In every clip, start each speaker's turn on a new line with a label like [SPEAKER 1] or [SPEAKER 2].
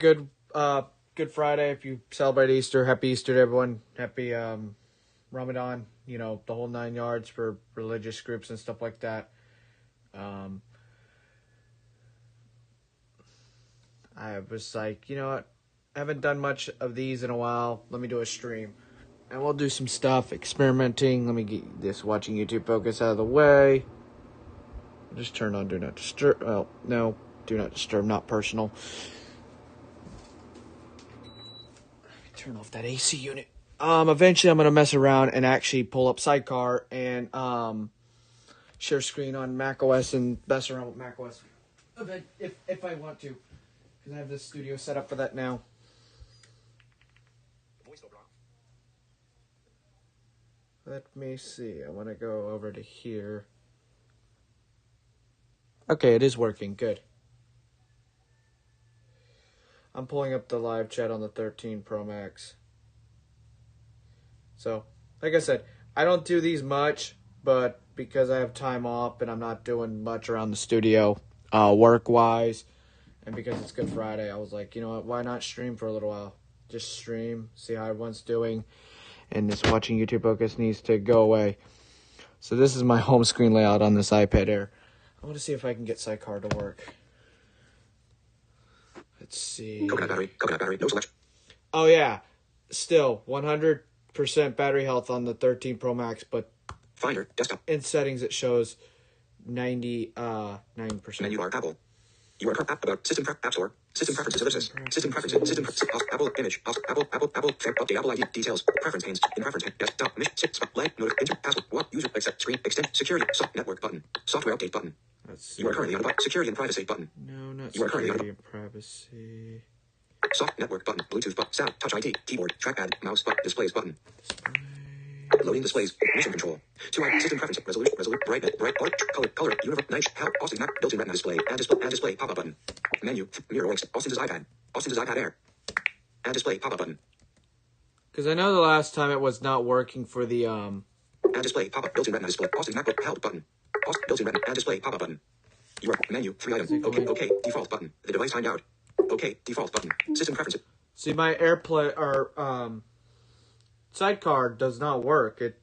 [SPEAKER 1] Good Good Friday. If you celebrate Easter, happy Easter to everyone. Happy Ramadan, the whole 9 yards for religious groups and stuff like that. Um, I was like, you know what? I haven't done much of these in a while. Let me do a stream. And we'll do some stuff, experimenting. Let me get this watching YouTube focus out of the way. Just turn on Do Not Disturb. Well, no, Do Not Disturb, not personal. Turn off that AC unit. Eventually I'm going to mess around and actually pull up Sidecar and share screen on macOS and mess around with macOS if I want to, because I have this studio set up for that now. Let me see. I want to go over to here. Okay, it is working. Good. I'm pulling up the live chat on the 13 Pro Max. So, like I said, I don't do these much, but because I have time off and I'm not doing much around the studio, work-wise, and because it's Good Friday, I was like, you know what, why not stream for a little while? Just stream, see how everyone's doing, and this watching YouTube focus needs to go away. So this is my home screen layout on this iPad Air. I want to see if I can get Sidecar to work. Let's see.
[SPEAKER 2] Coconut battery, no selection.
[SPEAKER 1] Oh, yeah. Still, 100% battery health on the 13 Pro Max, but
[SPEAKER 2] Finder, desktop.
[SPEAKER 1] in settings it shows 99%.
[SPEAKER 2] Menu bar, Apple. You are app about system app store. System preferences, ellipsis. System preferences, Apple image, Apple, update Apple ID, details, preference panes, in preference, desktop, mission, lag, notification, password, what, user, accept, screen, extend, security, network button, software update button. You are currently on a security and privacy button.
[SPEAKER 1] No, not
[SPEAKER 2] you are currently
[SPEAKER 1] security and privacy.
[SPEAKER 2] Soft network button, Bluetooth button, sound, touch ID, keyboard, trackpad, mouse button, displays button. Loading displays, mission control. 2 system preference, resolution, brightness, color, uniform, night, help, Austin Mac, built-in retina display, add display, pop-up button. Menu, mirror works, Austin's iPad Air. Add display, pop-up button.
[SPEAKER 1] Because I know the last time it was not working for the,
[SPEAKER 2] Add display, pop-up, built-in retina display, Austin MacBook, help button. Built-in retina, add display, pop-up button. You are, menu, 3 items, okay, default button. The device timed out. Okay, default button. System preferences.
[SPEAKER 1] See, my AirPlay, or, Sidecar does not work. It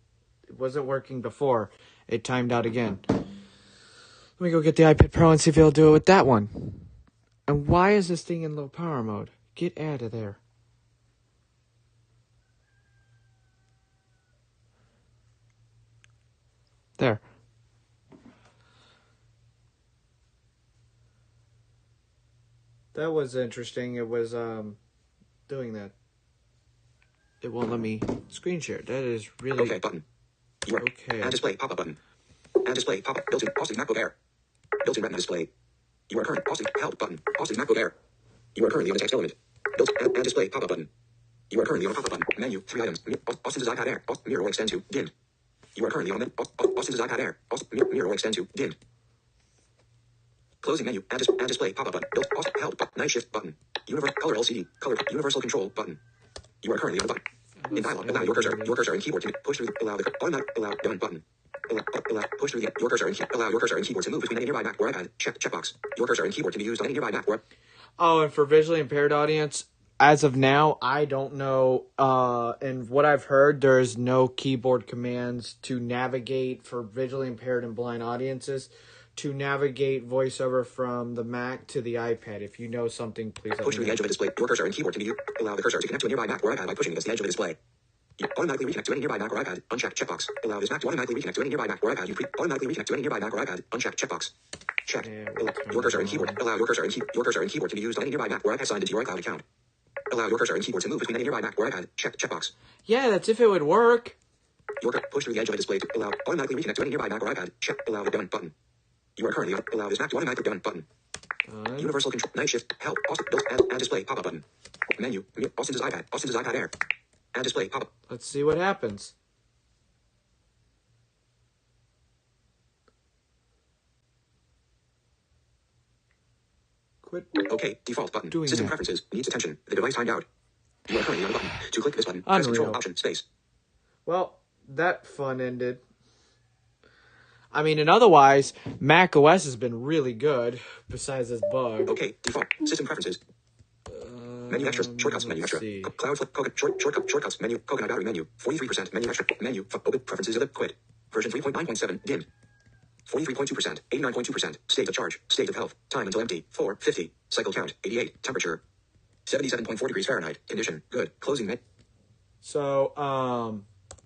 [SPEAKER 1] wasn't working before. It timed out again. Let me go get the iPad Pro and see if it'll do it with that one. And why is this thing in low power mode? Get out of there. There. That was interesting. It was doing that. It won't let me screen share. That is really...
[SPEAKER 2] Okay button. You are
[SPEAKER 1] okay.
[SPEAKER 2] Add display, pop-up button. Add display, pop-up, built-in, Austin MacBook Air. Built-in retina display. You are current, Austin, help button. Austin MacBook Air. You are currently on a text element. Add display, pop-up button. You are currently on a pop-up button. Menu, 3 items. Austin's iPad Air. Mirror will extend to dimmed. You are currently on Austin's iPad Air. Mirror will extend to dimmed. Closing menu. Add display, pop-up button. Help button. Night shift button. Color LCD. Color universal control button. You are currently on a button. In dialog, allow your cursor and keyboard to push through allow done button. Push through your cursor and allow your cursor and keyboard to move between any nearby Mac or iPad. Checkbox. Your cursor and keyboard can be used on any nearby Mac or...
[SPEAKER 1] Oh, and for visually impaired audience, as of now, I don't know. And what I've heard, there's no keyboard commands to navigate for visually impaired and blind audiences to navigate VoiceOver from the Mac to the iPad. If you know something, please let me know.
[SPEAKER 2] Push through the edge of a display. Your cursor and keyboard can be used. Allow the cursor to connect to a nearby Mac or iPad by pushing against the edge of a display. You automatically reconnect to any nearby Mac or iPad. Uncheck checkbox. Allow this Mac to automatically reconnect to any nearby Mac or iPad. You automatically reconnect to any nearby Mac or iPad. Uncheck checkbox. Check. Your cursor and keyboard. Allow your cursor and keyboard can be used on any nearby Mac or iPad signed into your iCloud account. Allow your cursor and keyboard to move between any nearby Mac or iPad. Checkbox.
[SPEAKER 1] Yeah, that's if it would work.
[SPEAKER 2] Push through the edge of a display to allow automatically reconnect to any nearby Mac or iPad. Allow the done button. You are currently on allow this Mac to automatically done button. Universal control night shift help add display pop-up button. Menu Austin's iPad Air. Add display pop-up.
[SPEAKER 1] Let's see what happens. Quit.
[SPEAKER 2] Okay, default button.
[SPEAKER 1] Doing
[SPEAKER 2] System
[SPEAKER 1] that.
[SPEAKER 2] preferences needs attention. The device timed out. You are currently on a button. To click this button, press Control Option Space.
[SPEAKER 1] Well, that fun ended. I mean, and otherwise, Mac OS has been really good, besides this bug.
[SPEAKER 2] Okay, default. System preferences. Menu extras. Shortcuts. Menu
[SPEAKER 1] Let's
[SPEAKER 2] extra.
[SPEAKER 1] see.
[SPEAKER 2] Cloud flip. Shortcuts. Menu. Coconut battery menu. 43%. Menu extra. Menu. Open. Preferences of the quit. Version 3.9.7. Dimmed. 43.2%. 89.2%. State of charge. State of health. Time until empty. 4:50. Cycle count. 88. Temperature. 77.4 degrees Fahrenheit. Condition. Good. Closing menu.
[SPEAKER 1] So,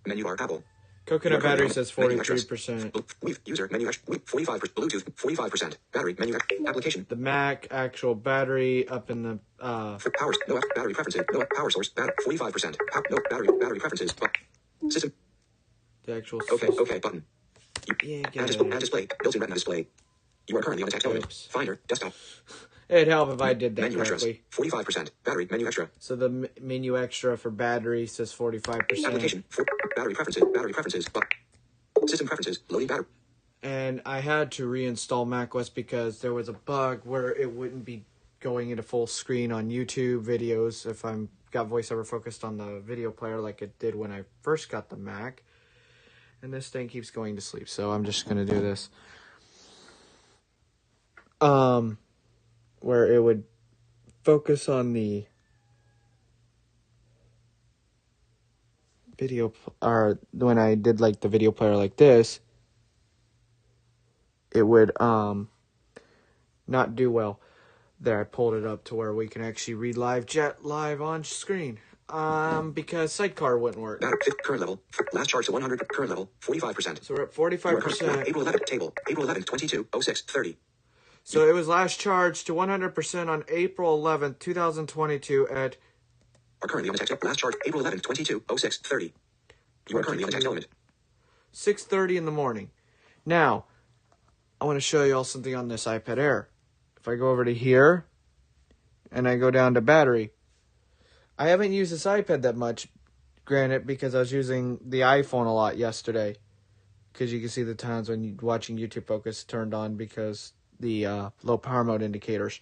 [SPEAKER 2] Menu bar. Apple.
[SPEAKER 1] coconut battery says
[SPEAKER 2] Menu extras.
[SPEAKER 1] 43%.
[SPEAKER 2] User. Menu extra. 45%. Bluetooth. 45%. Battery. Menu. Application.
[SPEAKER 1] The Mac actual battery up in the
[SPEAKER 2] Power. No. Battery preferences. No. Power source. 45%. No. Battery preferences. System.
[SPEAKER 1] the actual.
[SPEAKER 2] Okay. Button.
[SPEAKER 1] Yeah,
[SPEAKER 2] Add display. Built-in Retina display. You are currently on a text element.
[SPEAKER 1] Oops.
[SPEAKER 2] Finder. Desktop.
[SPEAKER 1] It'd help if I did that
[SPEAKER 2] Menu extras.
[SPEAKER 1] correctly.
[SPEAKER 2] 45%. Battery. Menu extra.
[SPEAKER 1] So the menu extra for battery says 45%.
[SPEAKER 2] Application. Battery preferences. Battery preferences. System preferences. Loading battery.
[SPEAKER 1] And I had to reinstall macOS because there was a bug where it wouldn't be going into full screen on YouTube videos if I'm got VoiceOver focused on the video player like it did when I first got the Mac. And this thing keeps going to sleep, so I'm just gonna do this. Where it would focus on the video, or when I did like the video player like this, it would not do well. There, I pulled it up to where we can actually read live on screen. Because Sidecar wouldn't work.
[SPEAKER 2] Current level. Last charge to 100. Current level. 45%.
[SPEAKER 1] So we're at 45%.
[SPEAKER 2] April 11th. Table. April 11th. 22. 06. 30.
[SPEAKER 1] So it was last charged to 100% on April 11th, 2022 at...
[SPEAKER 2] Are currently on the text. Last charge. April 11th. 22. 06. 30. You are currently on the text element.
[SPEAKER 1] 6:30 in the morning. Now, I want to show you all something on this iPad Air. If I go over to here, and I go down to battery, I haven't used this iPad that much, granted, because I was using the iPhone a lot yesterday. Because you can see the times when you're watching YouTube Focus turned on because the low power mode indicators.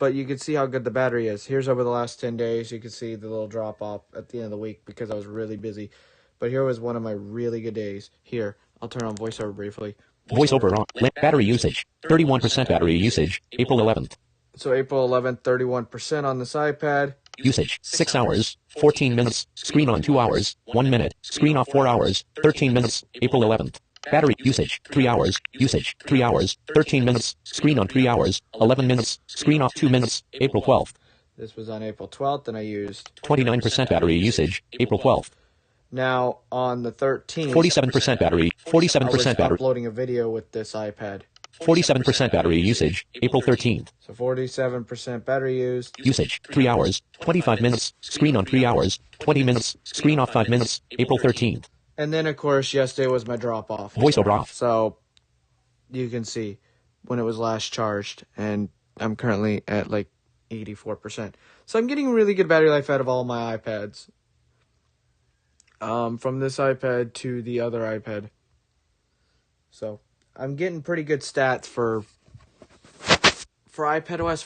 [SPEAKER 1] But you can see how good the battery is. Here's over the last 10 days. You can see the little drop off at the end of the week because I was really busy. But here was one of my really good days. Here, I'll turn on VoiceOver briefly.
[SPEAKER 3] VoiceOver on. Battery usage. 31% battery usage. April 11th.
[SPEAKER 1] So April 11th, 31% on this iPad.
[SPEAKER 3] Usage. 6 hours. 14 minutes. Screen on 2 hours. 1 minute. Screen off 4 hours. 13 minutes. April 11th. Battery usage. 3 hours. Usage. 3 hours. 13 minutes. Screen on 3 hours. 11 minutes. Screen off 2 minutes. April 12th.
[SPEAKER 1] This was on April 12th, and I used
[SPEAKER 3] 29% battery usage. April 12th.
[SPEAKER 1] now on the 13th.
[SPEAKER 3] 47% battery.
[SPEAKER 1] I was
[SPEAKER 3] 47% battery.
[SPEAKER 1] uploading a video with this iPad.
[SPEAKER 3] 47% battery usage. April 13th.
[SPEAKER 1] So 47% battery used.
[SPEAKER 3] Usage. 3 hours. 25 minutes. Screen on 3 hours. 20 minutes. Screen off 5 minutes. April 13th.
[SPEAKER 1] And then, of course, yesterday was my drop off.
[SPEAKER 3] VoiceOver off.
[SPEAKER 1] So you can see when it was last charged, and I'm currently at like 84%. So I'm getting really good battery life out of all my iPads. From this iPad to the other iPad. So I'm getting pretty good stats for iPadOS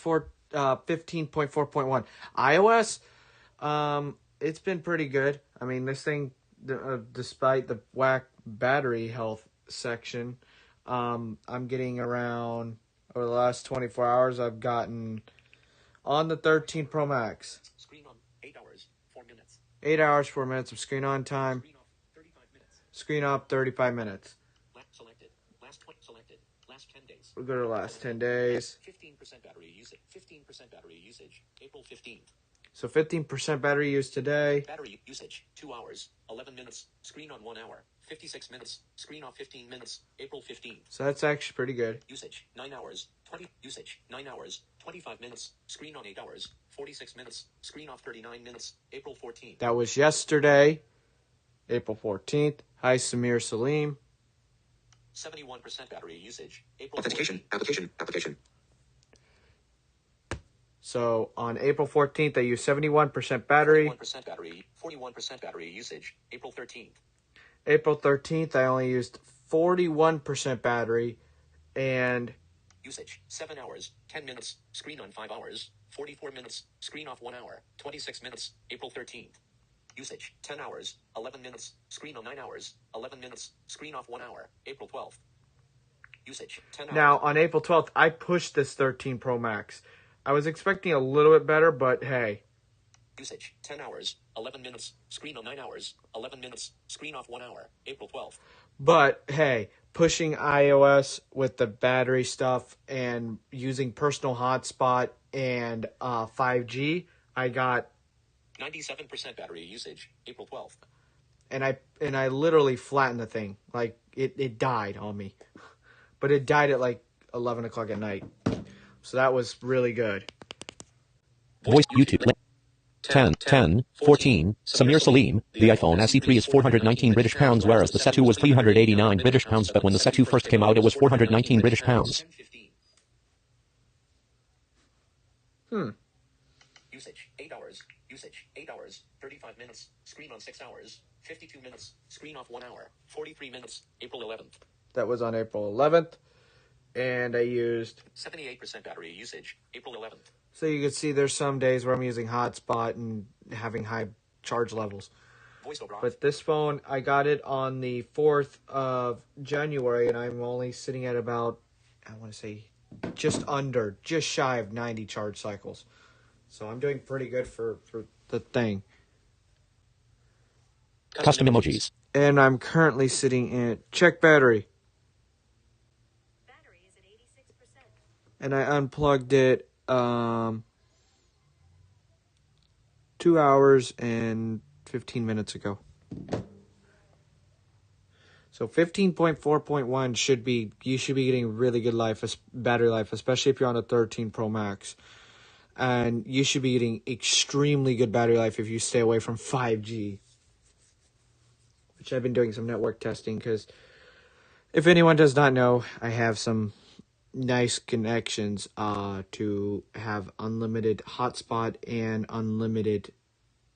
[SPEAKER 1] 15.4.1. iOS, it's been pretty good. I mean, this thing, despite the whack battery health section, I'm getting around, over the last 24 hours, I've gotten, on the 13 Pro Max,
[SPEAKER 3] Screen on 8 hours, 4 minutes.
[SPEAKER 1] 8 hours, 4 minutes of screen on time,
[SPEAKER 3] Screen off 35 minutes.
[SPEAKER 1] screen up 35 minutes.
[SPEAKER 3] Selected. Last 20 selected. Last 10 days.
[SPEAKER 1] We'll go to the last 10 days.
[SPEAKER 3] 15% battery usage. 15% battery usage. April 15th.
[SPEAKER 1] So 15% battery use today.
[SPEAKER 3] Battery usage 2 hours, 11 minutes. Screen on 1 hour, 56 minutes. Screen off 15 minutes. April 15th.
[SPEAKER 1] So that's actually pretty good.
[SPEAKER 3] Usage 9 hours, 20. Usage 9 hours, 25 minutes. Screen on 8 hours, 46 minutes. Screen off 39 minutes. April 14th.
[SPEAKER 1] That was yesterday, April 14th. Hi, Samir Salim.
[SPEAKER 3] 71% battery usage. April
[SPEAKER 2] Authentication.
[SPEAKER 3] 14th.
[SPEAKER 2] Application.
[SPEAKER 1] So on April 14th, I used 71% battery.
[SPEAKER 3] 41% battery. 41% battery usage. April 13th.
[SPEAKER 1] April 13th, I only used 41% battery. And
[SPEAKER 3] Usage 7 hours, 10 minutes. Screen on 5 hours, 44 minutes. Screen off 1 hour, 26 minutes. April 13th. Usage 10 hours, 11 minutes. Screen on 9 hours, 11 minutes. Screen off 1 hour. April 12th. Usage 10 hours.
[SPEAKER 1] now on April 12th, I pushed this 13 Pro Max. I was expecting a little bit better, but hey.
[SPEAKER 3] Usage 10 hours, 11 minutes, screen on 9 hours, 11 minutes, screen off 1 hour, April 12th.
[SPEAKER 1] But hey, pushing iOS with the battery stuff and using personal hotspot and 5G, I got
[SPEAKER 3] 97% battery usage, April 12th.
[SPEAKER 1] and I literally flattened the thing. Like it died on me. But it died at like 11 o'clock at night. So that was really good.
[SPEAKER 3] Voice YouTube. 10, 10, 14, Samir Salim. The iPhone SE3 is 419 British pounds, whereas the SE2 was 389 British pounds, but when the SE2 first came out, it was 419 British pounds. Usage 8 hours. Usage 8 hours, 35 minutes. Screen on 6 hours, 52 minutes. Screen off 1 hour, 43 minutes. April 11th.
[SPEAKER 1] That was on April 11th. And I used
[SPEAKER 3] 78% battery usage, April 11th.
[SPEAKER 1] So you can see there's some days where I'm using hotspot and having high charge levels. But this phone, I got it on the 4th of January, and I'm only sitting at about, I want to say, just shy of 90 charge cycles. So I'm doing pretty good for the thing.
[SPEAKER 3] Custom emojis.
[SPEAKER 1] And I'm currently sitting at check battery.
[SPEAKER 4] Battery is at 86%.
[SPEAKER 1] And I unplugged it 2 hours and 15 minutes ago. So 15.4.1 you should be getting really good battery life, especially if you're on a 13 Pro Max. And you should be getting extremely good battery life if you stay away from 5G. Which I've been doing some network testing, because if anyone does not know, I have some nice connections to have unlimited hotspot and unlimited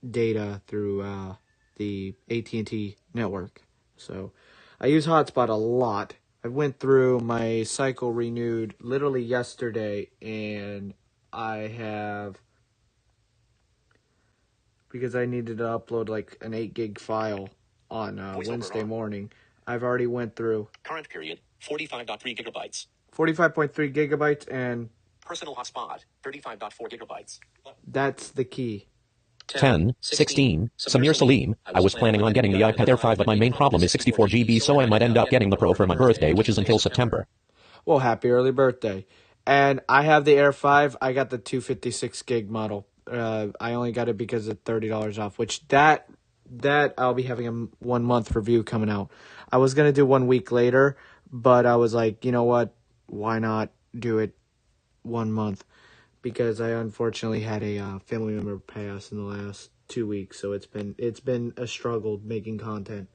[SPEAKER 1] data through the AT&T network. So I use hotspot a lot. I went through my cycle renewed literally yesterday, and I have, because I needed to upload like an 8 gig file on Wednesday morning. I've already went through
[SPEAKER 3] Current period, 45.3 gigabytes.
[SPEAKER 1] 45.3 gigabytes, and
[SPEAKER 3] Personal hotspot, 35.4 gigabytes.
[SPEAKER 1] that's the key.
[SPEAKER 3] 10, 16, Samir Salim. I was planning on getting the iPad Air 5, but my main problem is 64 GB, so I might end up getting the Pro for my birthday, which is until September.
[SPEAKER 1] Well, happy early birthday. And I have the Air 5. I got the 256 gig model. I only got it because of $30 off, which that I'll be having a 1 month review coming out. I was going to do 1 week later, but I was like, you know what? Why not do it 1 month? Because I unfortunately had a family member pass in the last 2 weeks, so it's been a struggle making content.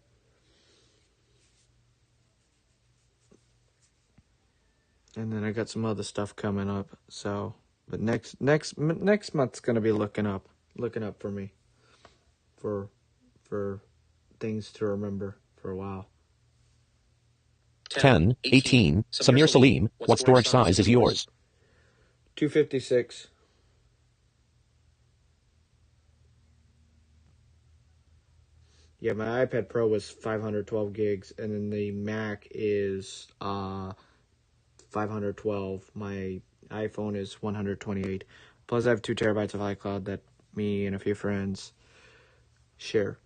[SPEAKER 1] And then I got some other stuff coming up. So, but next month's gonna be looking up for me, for things to remember for a while.
[SPEAKER 3] 10, 18, Samir Salim. What storage size is yours?
[SPEAKER 1] 256. Yeah, my iPad Pro was 512 gigs, and then the Mac is 512. My iPhone is 128. Plus, I have 2 terabytes of iCloud that me and a few friends share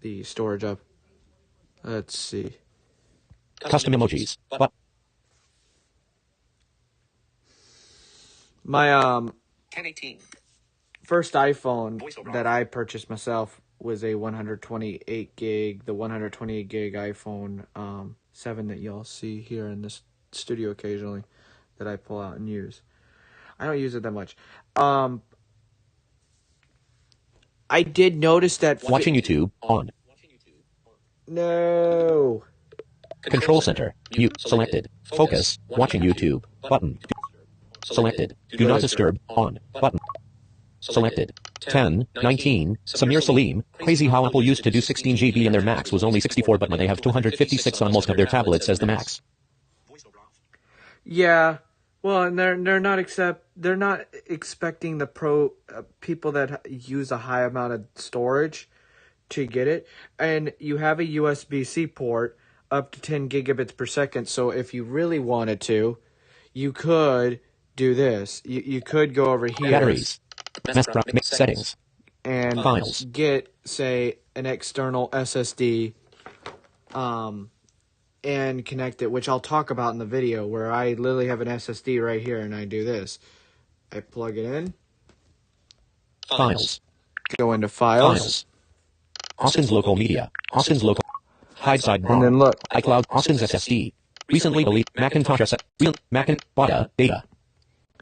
[SPEAKER 1] the storage of. Let's see.
[SPEAKER 3] Custom emojis. But
[SPEAKER 1] My
[SPEAKER 3] 1018.
[SPEAKER 1] first iPhone that I purchased myself was a 128 gig, the 128 gig iPhone 7 that y'all see here in this studio occasionally, that I pull out and use. I don't use it that much. I did notice that
[SPEAKER 3] Watching YouTube on.
[SPEAKER 1] No.
[SPEAKER 3] Control center. Mute selected. Focus. Watching YouTube. Button. Selected. Do not disturb. On. Button. Selected. 10, 19, Samir Salim. Crazy how Apple used to do 16 GB and their max was only 64, but now they have 256 on most of their tablets as the max.
[SPEAKER 1] Yeah. Well, and they're not expecting the pro people that use a high amount of storage to get it. And you have a USB-C port up to 10 gigabits per second. So if you really wanted to, you could do this. You could go over here
[SPEAKER 3] Batteries. Mix settings.
[SPEAKER 1] and
[SPEAKER 3] Files.
[SPEAKER 1] get, say, an external SSD and connect it, which I'll talk about in the video, where I literally have an SSD right here and I do this. I plug it in,
[SPEAKER 3] Files.
[SPEAKER 1] go into Files,
[SPEAKER 3] Files. Austin's local media. Austin's local. Hideside
[SPEAKER 1] and then
[SPEAKER 3] ROM.
[SPEAKER 1] look.
[SPEAKER 3] iCloud. Austin's SSD. Recently deleted. Macintosh Data.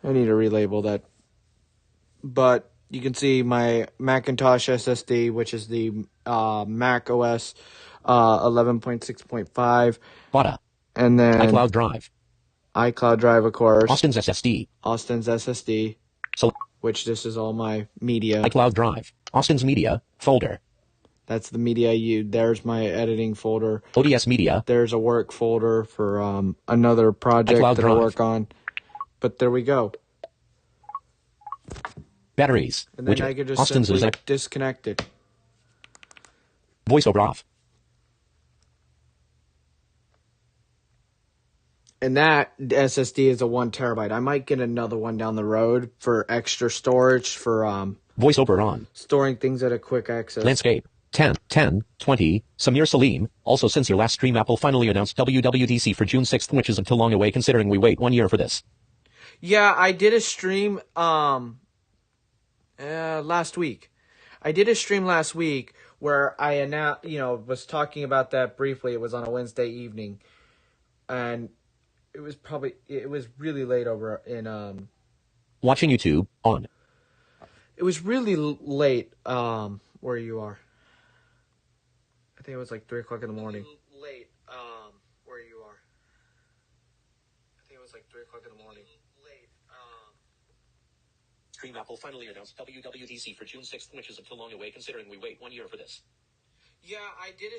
[SPEAKER 1] I need to relabel that. But you can see my Macintosh SSD, which is the Mac OS 11.6.5.
[SPEAKER 3] Bada.
[SPEAKER 1] And then
[SPEAKER 3] iCloud Drive.
[SPEAKER 1] iCloud Drive, of course.
[SPEAKER 3] Austin's SSD.
[SPEAKER 1] Austin's SSD,
[SPEAKER 3] So
[SPEAKER 1] which this is all my media.
[SPEAKER 3] iCloud Drive. Austin's media folder.
[SPEAKER 1] That's the media I use. There's my editing folder.
[SPEAKER 3] ODS media.
[SPEAKER 1] There's a work folder for another project
[SPEAKER 3] iCloud
[SPEAKER 1] that I
[SPEAKER 3] Drive.
[SPEAKER 1] work on. But there we go.
[SPEAKER 3] Batteries.
[SPEAKER 1] And then
[SPEAKER 3] Widget.
[SPEAKER 1] I can just
[SPEAKER 3] Austin's
[SPEAKER 1] simply
[SPEAKER 3] is
[SPEAKER 1] disconnect it.
[SPEAKER 3] voiceover off.
[SPEAKER 1] And that SSD is a 1 terabyte. I might get another one down the road for extra storage for
[SPEAKER 3] Voiceover on.
[SPEAKER 1] storing things at a quick access.
[SPEAKER 3] Landscape. 10/10/20. Samir Salim. Also, since your last stream, Apple finally announced WWDC for June 6th, which isn't too long away considering we wait 1 year for this.
[SPEAKER 1] Yeah, I did a stream last week. I did a stream last week where I announced, was talking about that briefly. It was on a Wednesday evening, and it was really late over in
[SPEAKER 3] Watching YouTube. On.
[SPEAKER 1] It was really late where you are. I think it was like 3:00 in the morning. Late where you are. I think it was like 3:00 in the morning. Late
[SPEAKER 3] Stream Apple finally announced WWDC for June 6th, which isn't too long away considering we wait 1 year for this.
[SPEAKER 1] Yeah, I did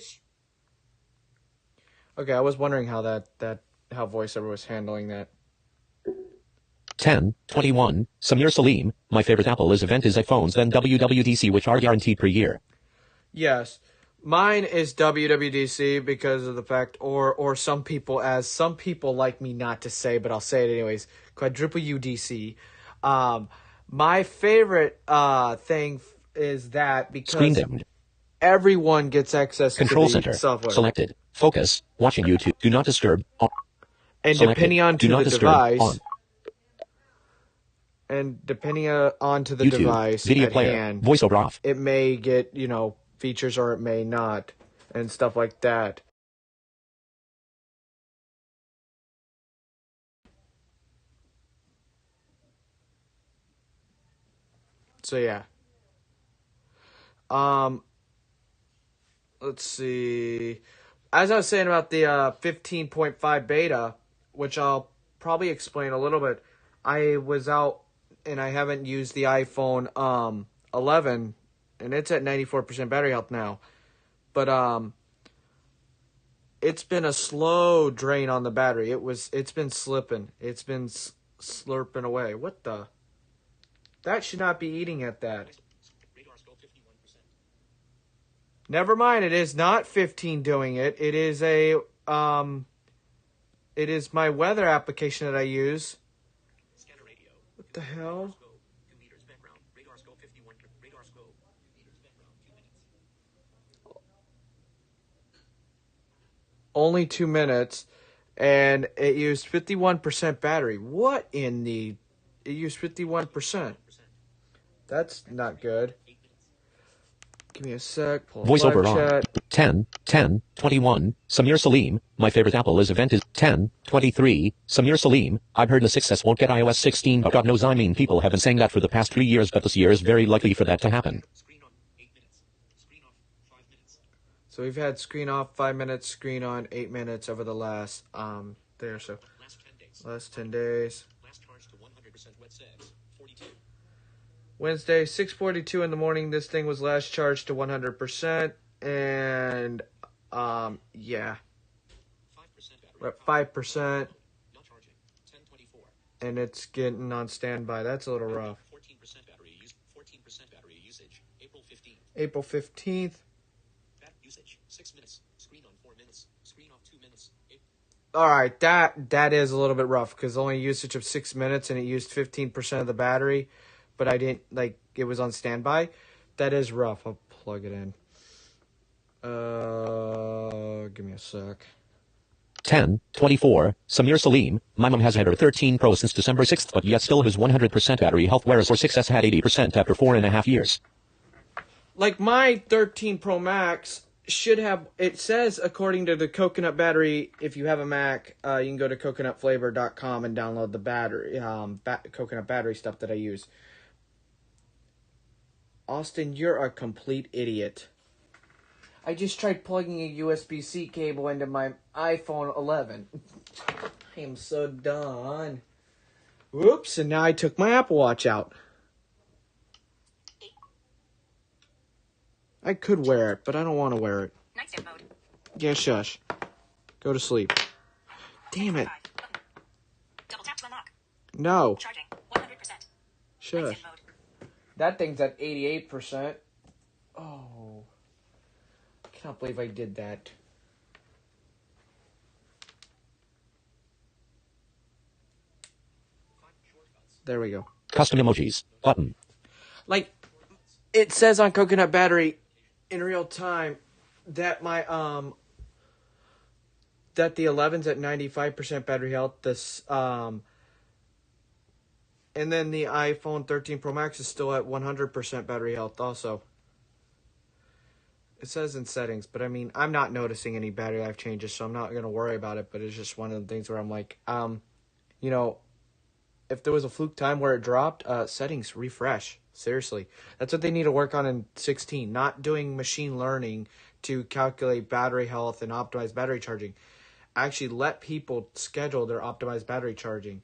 [SPEAKER 1] Okay, I was wondering how how VoiceOver was handling that.
[SPEAKER 3] 10/21. Samir Salim. My favorite Apple event is iPhones, then WWDC, which are guaranteed per year.
[SPEAKER 1] Yes. Mine is WWDC because of the fact, or some people like me not to say, but I'll say it anyways, quadruple UDC. My favorite thing is that
[SPEAKER 3] Screen
[SPEAKER 1] because
[SPEAKER 3] dimmed.
[SPEAKER 1] everyone gets access
[SPEAKER 3] Control
[SPEAKER 1] to the
[SPEAKER 3] center.
[SPEAKER 1] software.
[SPEAKER 3] Selected. Focus. Watching YouTube. Do not disturb. On.
[SPEAKER 1] And
[SPEAKER 3] Selected.
[SPEAKER 1] depending on
[SPEAKER 3] Do
[SPEAKER 1] to
[SPEAKER 3] not
[SPEAKER 1] the
[SPEAKER 3] disturb.
[SPEAKER 1] device,
[SPEAKER 3] On.
[SPEAKER 1] and depending onto the
[SPEAKER 3] YouTube.
[SPEAKER 1] device
[SPEAKER 3] Video
[SPEAKER 1] at
[SPEAKER 3] player.
[SPEAKER 1] hand,
[SPEAKER 3] Voiceover off.
[SPEAKER 1] it may get, features or it may not, and stuff like that. So yeah. Let's see. As I was saying about the 15.5 beta, which I'll probably explain a little bit, I was out and I haven't used the iPhone 11, and it's at 94% battery health now. But it's been a slow drain on the battery. It's been slipping. It's been slurping away. What the? That should not be eating at that. Never mind, it is not 15 doing it. It is it is my weather application that I use. What the hell? Only 2 minutes, and it used 51% battery. What in the? It used 51%. That's not good. Give me a sec. Pull up
[SPEAKER 3] Voiceover
[SPEAKER 1] live
[SPEAKER 3] on.
[SPEAKER 1] chat.
[SPEAKER 3] 10/10/21. Samir Salim. My favorite Apple event is 10/23. Samir Salim. I've heard the 6S won't get iOS 16, but God knows people have been saying that for the past 3 years, but this year is very likely for that to happen.
[SPEAKER 1] So we've had screen off 5 minutes, screen on 8 minutes over the last last 10 days. Wednesday, 6:42 in the morning. This thing was last charged to 100%, and yeah, we're at 5%, and it's getting on standby. That's a little rough.
[SPEAKER 3] 14% battery usage.
[SPEAKER 1] April 15th.
[SPEAKER 3] Usage 6 minutes. Screen on 4 minutes. Screen off 2 minutes.
[SPEAKER 1] All right, that is a little bit rough because only usage of 6 minutes and it used 15% of the battery, but I didn't it was on standby. That is rough. I'll plug it in. Give me a sec.
[SPEAKER 3] 10:24. Samir Salim, my mom has had her 13 Pro since December 6th, but yet still has 100% battery health, whereas her 6S had 80% after 4.5 years.
[SPEAKER 1] Like my 13 Pro Max should have, it says according to the Coconut battery, if you have a Mac, you can go to coconutflavor.com and download the battery, coconut battery stuff that I use. Austin, you're a complete idiot. I just tried plugging a USB-C cable into my iPhone 11. I am so done. Whoops, and now I took my Apple Watch out. I could wear it, but I don't want to wear it.
[SPEAKER 4] Nightstand mode.
[SPEAKER 1] Yeah, shush. Go to sleep. Damn it.
[SPEAKER 4] Double tap to unlock.
[SPEAKER 1] No.
[SPEAKER 4] Charging 100%.
[SPEAKER 1] Shush.
[SPEAKER 4] Nightstand mode.
[SPEAKER 1] That thing's at 88%. Oh. I cannot believe I did that. There we go.
[SPEAKER 3] Custom emojis. Button.
[SPEAKER 1] Like, it says on Coconut Battery in real time that my, that the 11's at 95% battery health. And then the iPhone 13 Pro Max is still at 100% battery health also. It says in settings, but I mean, I'm not noticing any battery life changes, so I'm not going to worry about it, but it's just one of the things where I'm like, you know, if there was a fluke time where it dropped, settings, refresh. Seriously. That's what they need to work on in 16, not doing machine learning to calculate battery health and optimize battery charging. Actually let people schedule their optimized battery charging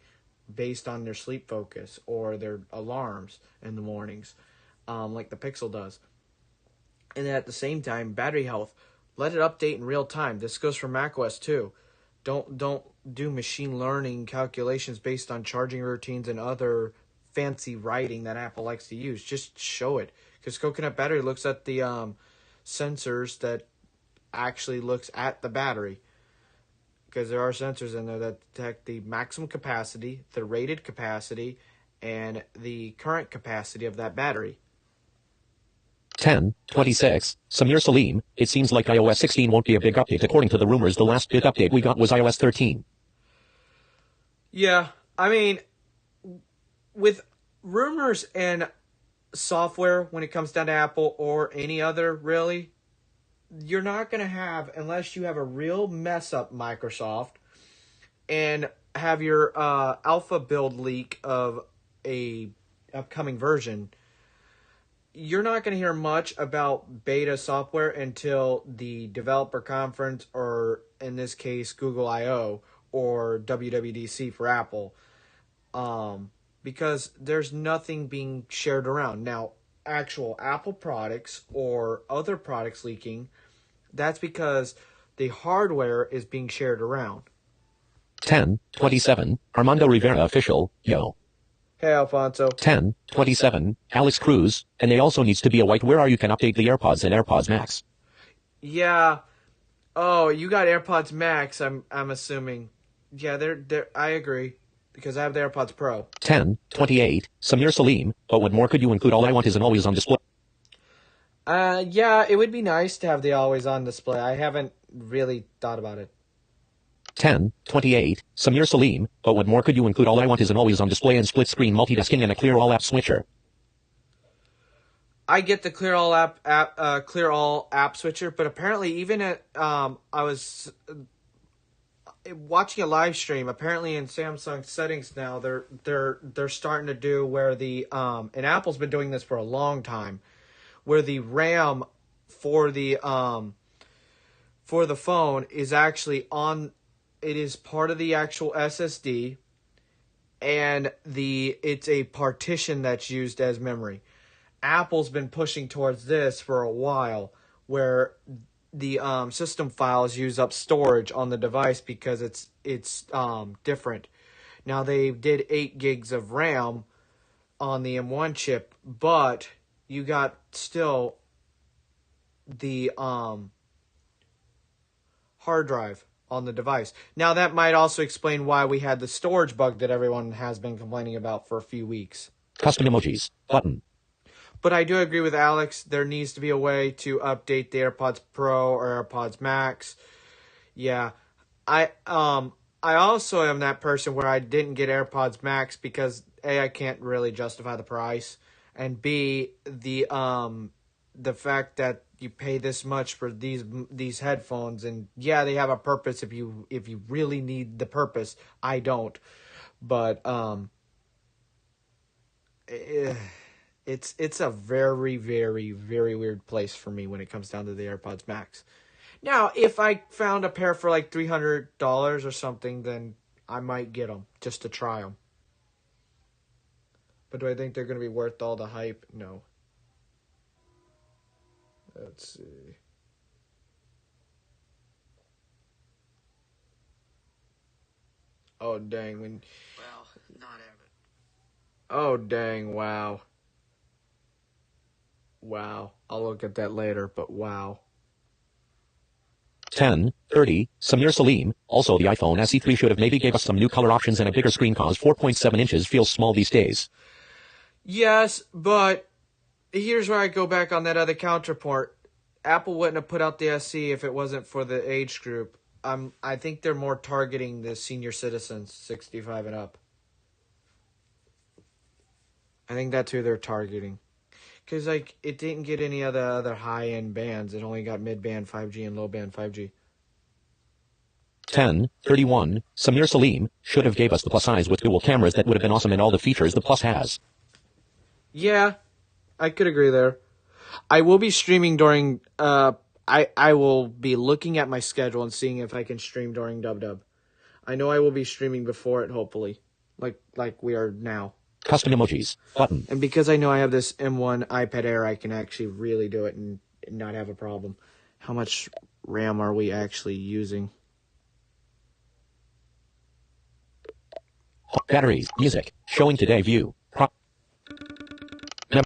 [SPEAKER 1] based on their sleep focus or their alarms in the mornings, like the Pixel does. And then at the same time, battery health, let it update in real time. This goes for macOS too. Don't do machine learning calculations based on charging routines and other fancy writing that Apple likes to use. Just show it. Because Coconut Battery looks at the sensors that actually looks at the battery. Because there are sensors in there that detect the maximum capacity, the rated capacity, and the current capacity of that battery.
[SPEAKER 3] 10:26. Samir Salim, it seems like iOS 16 won't be a big update. According to the rumors, the last big update we got was iOS 13.
[SPEAKER 1] Yeah, I mean, with rumors and software when it comes down to Apple or any other, really, you're not going to have, unless you have a real mess up Microsoft and have your alpha build leak of a upcoming version, you're not going to hear much about beta software until the developer conference, or in this case, Google I/O or WWDC for Apple, because there's nothing being shared around. Now, actual Apple products or other products leaking, that's because the hardware is being shared around.
[SPEAKER 3] 10:27. Armando Rivera official, yo.
[SPEAKER 1] Hey, Alfonso.
[SPEAKER 3] 10:27. Alex Cruz, and they also needs to be a white where are you can update the AirPods and AirPods Max.
[SPEAKER 1] Yeah. Oh, you got AirPods Max, I'm assuming. Yeah, they're I agree. Because I have the AirPods Pro.
[SPEAKER 3] 10:28. Samir Salim, but what more could you include? All I want is an always on display.
[SPEAKER 1] Yeah, it would be nice to have the always on display. I haven't really thought about it.
[SPEAKER 3] 10:28. Samir Salim, but what more could you include? All I want is an always on display and split screen multitasking and a clear all app switcher.
[SPEAKER 1] I get the clear all app switcher, but apparently even at I was watching a live stream. Apparently in Samsung settings now, they're starting to do where the and Apple's been doing this for a long time, where the RAM for the phone is actually on. It is part of the actual SSD, and it's a partition that's used as memory. Apple's been pushing towards this for a while, where the system files use up storage on the device because it's different. Now they did 8 gigs of RAM on the M1 chip, but you got still the hard drive on the device. Now, that might also explain why we had the storage bug that everyone has been complaining about for a few weeks.
[SPEAKER 3] Custom emojis. Button.
[SPEAKER 1] But I do agree with Alex. There needs to be a way to update the AirPods Pro or AirPods Max. Yeah. I also am that person where I didn't get AirPods Max because A, I can't really justify the price, and B, the fact that you pay this much for these headphones, and yeah, they have a purpose if you really need the purpose. I don't. But it's a very, very, very weird place for me when it comes down to the AirPods Max. Now, if I found a pair for like $300 or something, then I might get them just to try them. But do I think they're going to be worth all the hype? No. Let's see. Oh, dang.
[SPEAKER 2] Well, not ever.
[SPEAKER 1] Oh, dang. Wow. Wow. I'll look at that later, but wow.
[SPEAKER 3] 10:30. Samir Salim. Also, the iPhone SE3 should have maybe gave us some new color options and a bigger screen cause 4.7 inches feels small these days.
[SPEAKER 1] Yes, but here's where I go back on that other counterpart. Apple wouldn't have put out the SE if it wasn't for the age group. I think they're more targeting the senior citizens, 65 and up. I think that's who they're targeting. Because, like, it didn't get any other high-end bands. It only got mid-band 5G and low-band 5G.
[SPEAKER 3] 10:31. Samir Salim should have gave us the Plus size with dual cameras. That would have been awesome and all the features the Plus has.
[SPEAKER 1] Yeah, I could agree there. I will be streaming during... I will be looking at my schedule and seeing if I can stream during Dub. I know I will be streaming before it, hopefully. Like we are now.
[SPEAKER 3] Custom emojis. Button.
[SPEAKER 1] And because I know I have this M1 iPad Air, I can actually really do it and not have a problem. How much RAM are we actually using?
[SPEAKER 3] Batteries. Music. Showing today view.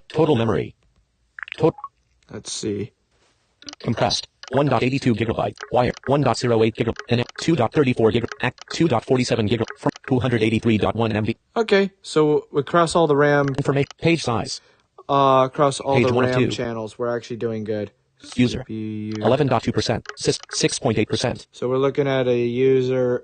[SPEAKER 3] Total memory.
[SPEAKER 1] Let's see.
[SPEAKER 3] Compressed. 1.82 gigabyte. Wire. 1.08 gigabyte. And 2.34 gigabyte. 2.47 gigabyte. From 283.1 MB.
[SPEAKER 1] Okay, so across all the RAM,
[SPEAKER 3] Information. Page size.
[SPEAKER 1] across all
[SPEAKER 3] Page
[SPEAKER 1] the
[SPEAKER 3] 1 of
[SPEAKER 1] RAM
[SPEAKER 3] 2.
[SPEAKER 1] channels, we're actually doing good.
[SPEAKER 3] User.
[SPEAKER 1] CPU.
[SPEAKER 3] 11.2%. 6.8%.
[SPEAKER 1] So we're looking at the user,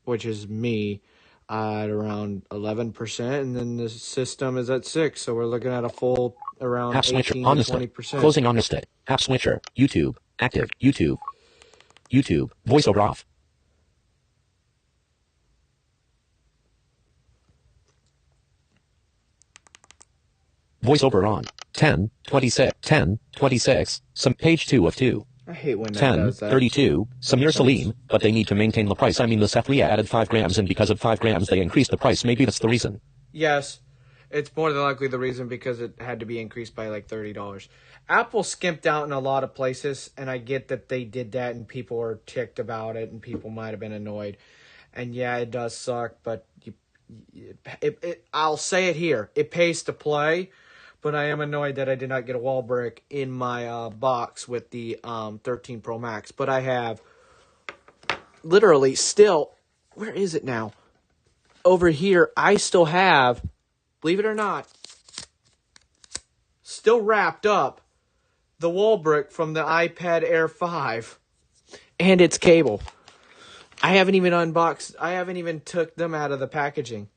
[SPEAKER 1] which is me, at around 11%, and then the system is at 6. So we're looking at a full around
[SPEAKER 3] App switcher.
[SPEAKER 1] 18
[SPEAKER 3] On
[SPEAKER 1] to
[SPEAKER 3] the
[SPEAKER 1] 20%.
[SPEAKER 3] Closing on the stick. App switcher. YouTube. Active. YouTube. Voiceover off. Voiceover on. 10:26. Some page 2 of 2.
[SPEAKER 1] I hate when that does that.
[SPEAKER 3] 10:32. Samir Salim, but they need to maintain the price. I mean, the Sethria added 5 grams, and because of 5 grams, they increased the price. Maybe that's the reason.
[SPEAKER 1] Yes, it's more than likely the reason because it had to be increased by like $30. Apple skimped out in a lot of places, and I get that they did that, and people were ticked about it, and people might have been annoyed. And yeah, it does suck, but I'll say it here: it pays to play. But I am annoyed that I did not get a wall brick in my box with the 13 Pro Max. But I have literally still, where is it now? Over here, I still have, believe it or not, still wrapped up the wall brick from the iPad Air 5 and its cable. I haven't even unboxed, I haven't even took them out of the packaging.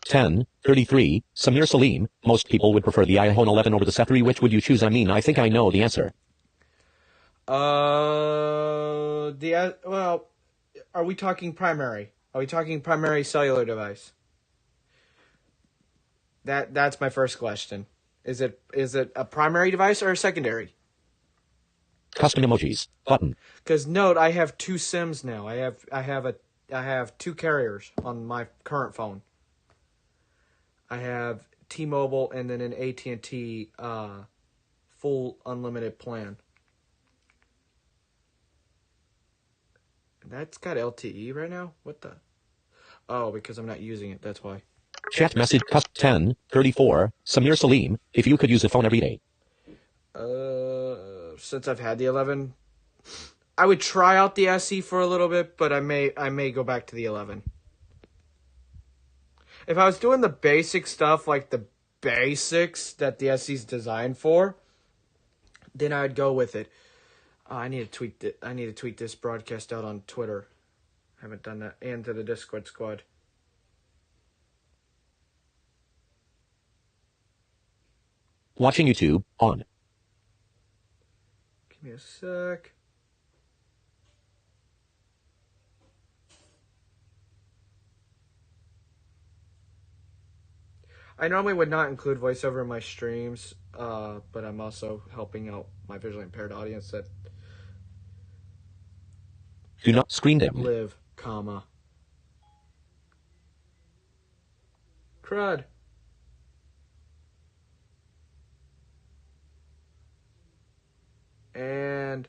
[SPEAKER 3] 10:33. Samir Salim, most people would prefer the iPhone 11 over the Sethri. Which would you choose? I mean, I think I know the answer.
[SPEAKER 1] Well, are we talking primary? Are we talking primary cellular device? That's my first question. Is it a primary device or a secondary?
[SPEAKER 3] Custom emojis. Button.
[SPEAKER 1] Because note, I have 2 SIMs now. I have 2 carriers on my current phone. I have T-Mobile and then an AT&T full unlimited plan. That's got LTE right now? What the? Oh, because I'm not using it. That's why.
[SPEAKER 3] Chat message. 10:34. Samir Salim, if you could use a phone every day.
[SPEAKER 1] Since I've had the 11, I would try out the SE for a little bit, but I may go back to the 11. If I was doing the basic stuff, like the basics that the SE's designed for, then I'd go with it. I need to tweet this broadcast out on Twitter. Haven't done that, and to the Discord squad.
[SPEAKER 3] Watching YouTube, on.
[SPEAKER 1] Give me a sec. I normally would not include voiceover in my streams, but I'm also helping out my visually impaired audience that
[SPEAKER 3] Do not screen them.
[SPEAKER 1] live, comma. Crud. And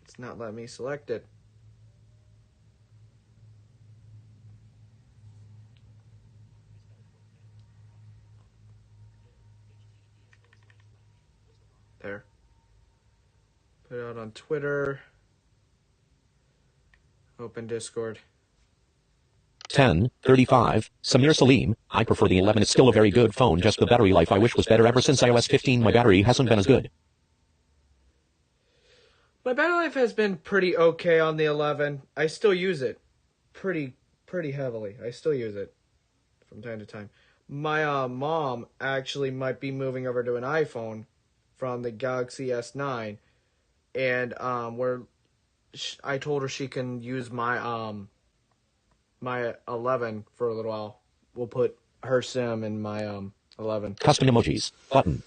[SPEAKER 1] it's not letting me select it. There. Put it out on Twitter. Open Discord.
[SPEAKER 3] 10:35. Samir Salim. I prefer the 11. It's still a very good phone. Just the battery life I wish was better. Ever since iOS 15, my battery hasn't been as good.
[SPEAKER 1] My battery life has been pretty okay on the 11. I still use it pretty heavily. I still use it from time to time. My mom actually might be moving over to an iPhone from the Galaxy S9, and I told her she can use my my 11 for a little while. We'll put her SIM in my 11.
[SPEAKER 3] Custom emojis. Button.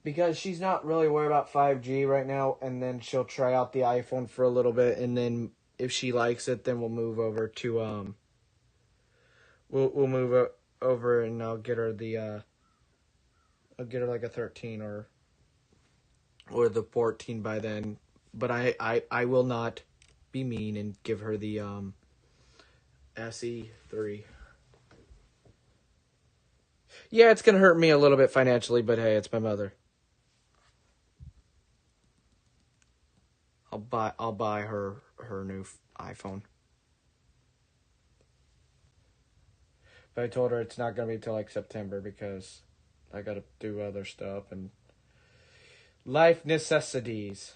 [SPEAKER 1] Because she's not really worried about 5G right now, and then she'll try out the iPhone for a little bit, and then if she likes it, then we'll move over to we'll move over, and I'll get her like a 13 or the 14 by then. But I will not be mean and give her the SE3. Yeah, it's gonna hurt me a little bit financially, but hey, it's my mother. I'll buy her new iPhone. But I told her it's not gonna be till like September because I gotta do other stuff and life necessities.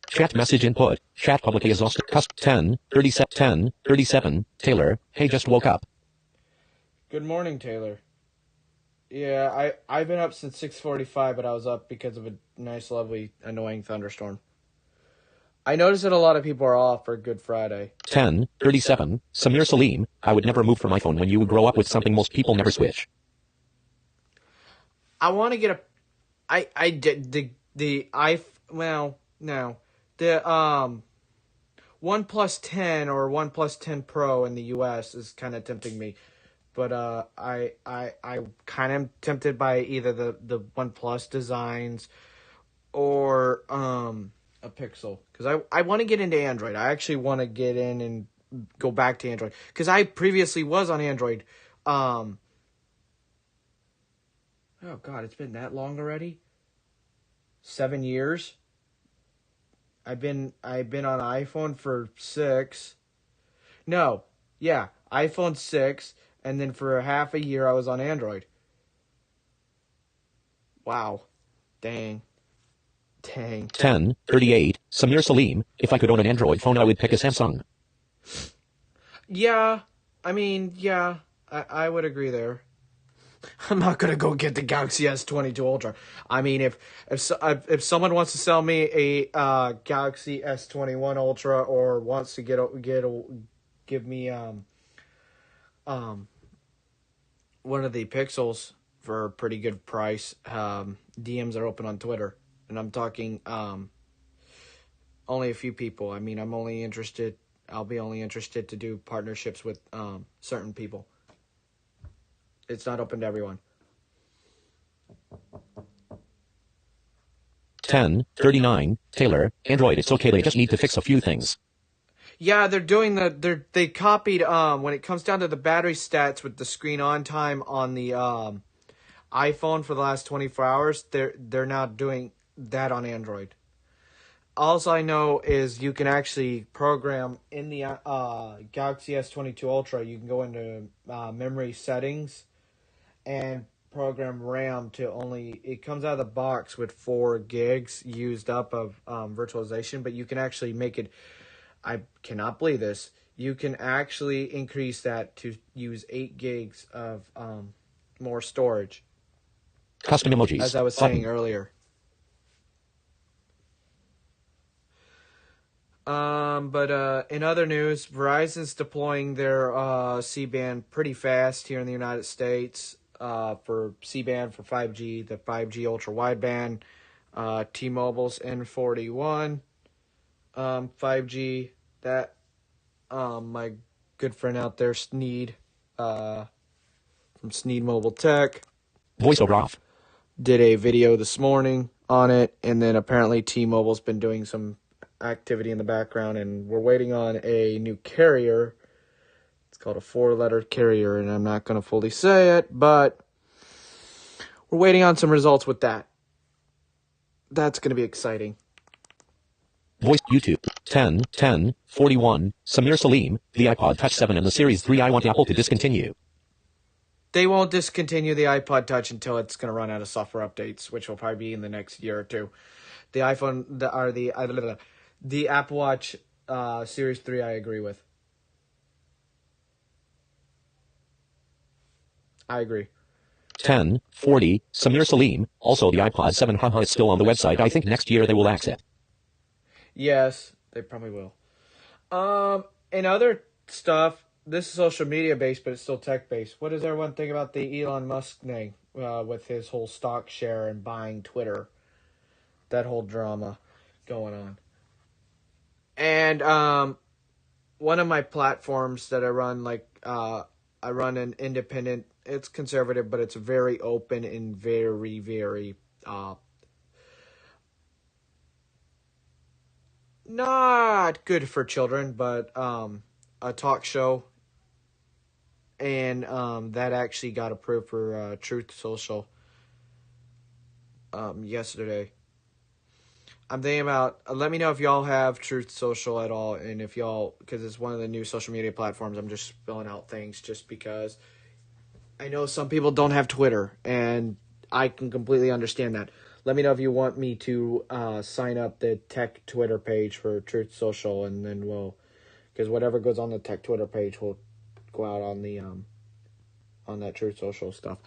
[SPEAKER 3] Chat message input. Chat publicly exhausted. 10:37. Taylor. Hey, just woke up.
[SPEAKER 1] Good morning, Taylor. Yeah, I've been up since 6:45, but I was up because of a nice, lovely, annoying thunderstorm. I noticed that a lot of people are off for Good Friday.
[SPEAKER 3] 10:37. Samir Salim. I would never move from iPhone when you would grow up with something most people never switch.
[SPEAKER 1] I want to get a. I did the well no the OnePlus 10 or OnePlus 10 Pro in the US is kind of tempting me, but I kind of am tempted by either the OnePlus designs or a Pixel, because I want to get into Android. I actually want to get in and go back to Android because I previously was on Android. Oh God, it's been that long already. 7 years. I've been on iPhone for 6. No, yeah, iPhone 6, and then for half a year I was on Android. Wow, dang.
[SPEAKER 3] 10:38. Samir Salim. If I could own an Android phone, I would pick a Samsung.
[SPEAKER 1] Yeah, I mean, yeah, I would agree there. I'm not gonna go get the Galaxy S22 Ultra. I mean, if someone wants to sell me a Galaxy S21 Ultra or wants to give me one of the Pixels for a pretty good price, DMs are open on Twitter, and I'm talking only a few people. I mean, I'll be only interested to do partnerships with certain people. It's not open to everyone.
[SPEAKER 3] 10:39. Taylor. Android, it's okay. They just need to fix a few things.
[SPEAKER 1] Yeah, they're doing they copied when it comes down to the battery stats with the screen on time on the iPhone for the last 24 hours, they're now doing that on Android. All I know is you can actually program in the Galaxy S22 Ultra. You can go into memory settings and program RAM to only. It comes out of the box with 4 gigs used up of virtualization, but you can actually make it. I cannot believe this. You can actually increase that to use 8 gigs of more storage,
[SPEAKER 3] Custom emojis.
[SPEAKER 1] as I was
[SPEAKER 3] Button.
[SPEAKER 1] saying earlier. But in other news, Verizon's deploying their C-band pretty fast here in the United States for C-band for 5G, the 5G ultra wideband, T-Mobile's N41, 5G. That my good friend out there, Sneed, from Sneed Mobile Tech,
[SPEAKER 3] Voiceover off.
[SPEAKER 1] did a video this morning on it, and then apparently T-Mobile's been doing some activity in the background, and we're waiting on a new carrier. It's called a 4-letter carrier, and I'm not going to fully say it, but we're waiting on some results with that. That's going to be exciting.
[SPEAKER 3] Voice YouTube. 10:10:41. Samir Salim. The iPod Touch 7 and the Series 3 I want Apple to discontinue.
[SPEAKER 1] They won't discontinue the iPod Touch until it's going to run out of software updates, which will probably be in the next year or two. The iPhone, the Apple Watch Series 3, I agree with. I agree.
[SPEAKER 3] 10:40. Samir Salim. Also the iPod 7 haha is still on the website. I think next year they will axe it.
[SPEAKER 1] Yes, they probably will. And other stuff, this is social media based, but it's still tech based. What does everyone think about the Elon Musk thing with his whole stock share and buying Twitter? That whole drama going on. And one of my platforms that I run, I run an independent. It's conservative, but it's very open and very, very not good for children, but a talk show, and that actually got approved for Truth Social yesterday. I'm thinking about, let me know if y'all have Truth Social at all, and if y'all, because it's one of the new social media platforms, I'm just filling out things just because I know some people don't have Twitter, and I can completely understand that. Let me know if you want me to sign up the tech Twitter page for Truth Social, and then because whatever goes on the tech Twitter page will go out on the on that Truth Social stuff.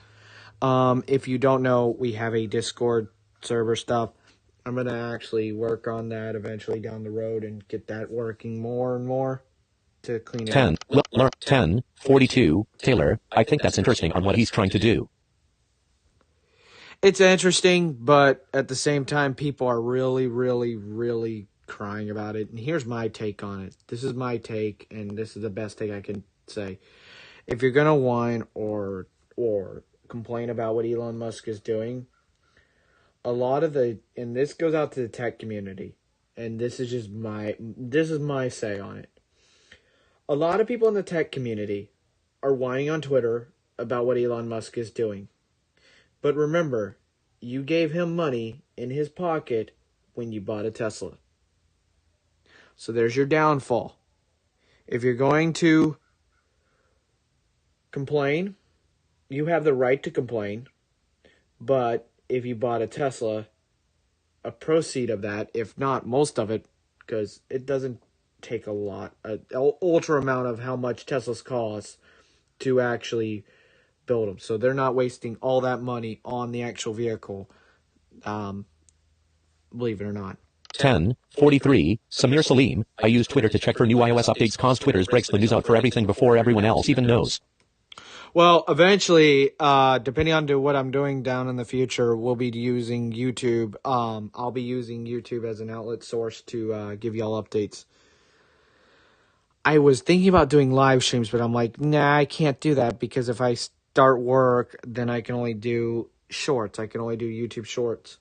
[SPEAKER 1] If you don't know, we have a Discord server stuff. I'm going to actually work on that eventually down the road and get that working more and more to clean it up.
[SPEAKER 3] 10:42. Taylor, I think that's interesting on what he's trying to do.
[SPEAKER 1] It's interesting, but at the same time, people are really, really, really crying about it. And here's my take on it. This is my take, and this is the best take I can say. If you're going to whine or complain about what Elon Musk is doing, a lot of and this goes out to the tech community, and this is my say on it. A lot of people in the tech community are whining on Twitter about what Elon Musk is doing. But remember, you gave him money in his pocket when you bought a Tesla. So there's your downfall. If you're going to complain, you have the right to complain, but if you bought a Tesla, a proceed of that, if not most of it, because it doesn't take a lot, an ultra amount of how much Teslas cost to actually build them. So they're not wasting all that money on the actual vehicle, believe it or not.
[SPEAKER 3] 10:43. Samir Salim, I use Twitter to check for new iOS updates cause Twitter's breaks the news out for everything before everyone else even knows.
[SPEAKER 1] Well, eventually, depending on what I'm doing down in the future, we'll be using YouTube. I'll be using YouTube as an outlet source to give y'all updates. I was thinking about doing live streams, but I'm like, nah, I can't do that because if I start work, then I can only do shorts. I can only do YouTube shorts.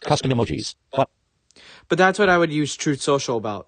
[SPEAKER 3] Custom emojis. What?
[SPEAKER 1] But that's what I would use Truth Social about.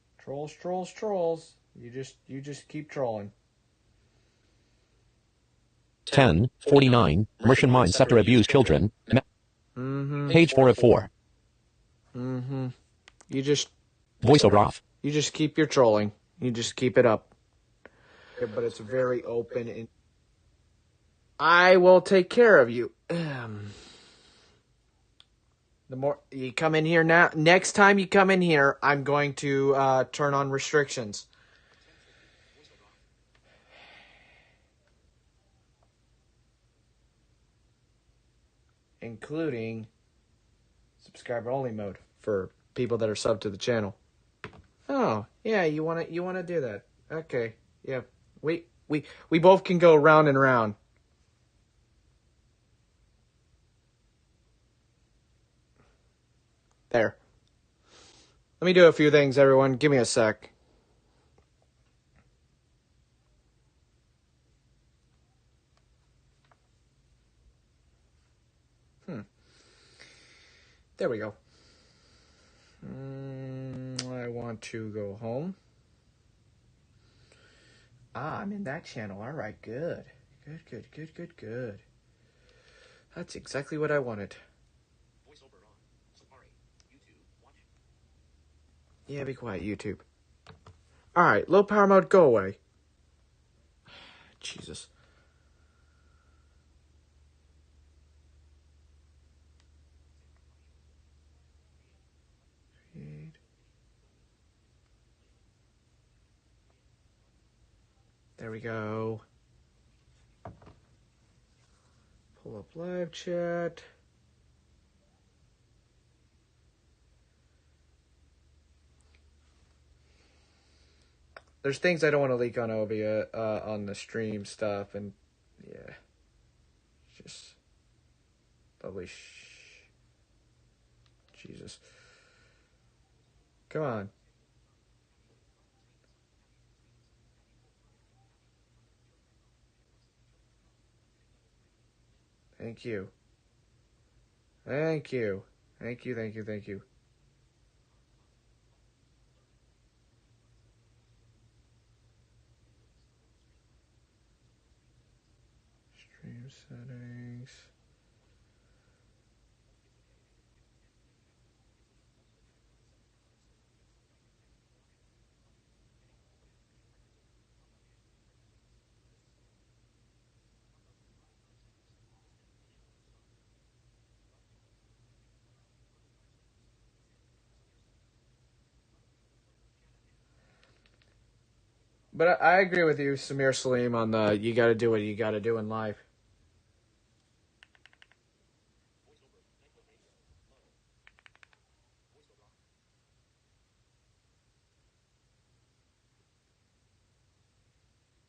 [SPEAKER 1] Trolls, trolls, trolls. You just keep trolling.
[SPEAKER 3] 10:49. Mercian Mine Scepter Abuse Children. Page 4 of 4.
[SPEAKER 1] You just
[SPEAKER 3] Voiceover off.
[SPEAKER 1] You just keep your trolling. You just keep it up. But it's very open and I will take care of you. The more you come in here now, next time you come in here, I'm going to turn on restrictions. Including subscriber only mode for people that are subbed to the channel. Oh, yeah, you wanna do that. Okay. Yeah. We both can go round and round. There. Let me do a few things, everyone. Give me a sec. There we go. I want to go home. I'm in that channel. All right, good. Good. That's exactly what I wanted. Yeah, be quiet, YouTube. All right, low power mode, go away. Jesus. There we go. Pull up live chat. There's things I don't want to leak on Obia on the stream stuff, and yeah, just lovely. Jesus, come on. Thank you. Thank you. Thank you. Stream settings. But I agree with you, Samir Salim, on the you got to do what you got to do in life.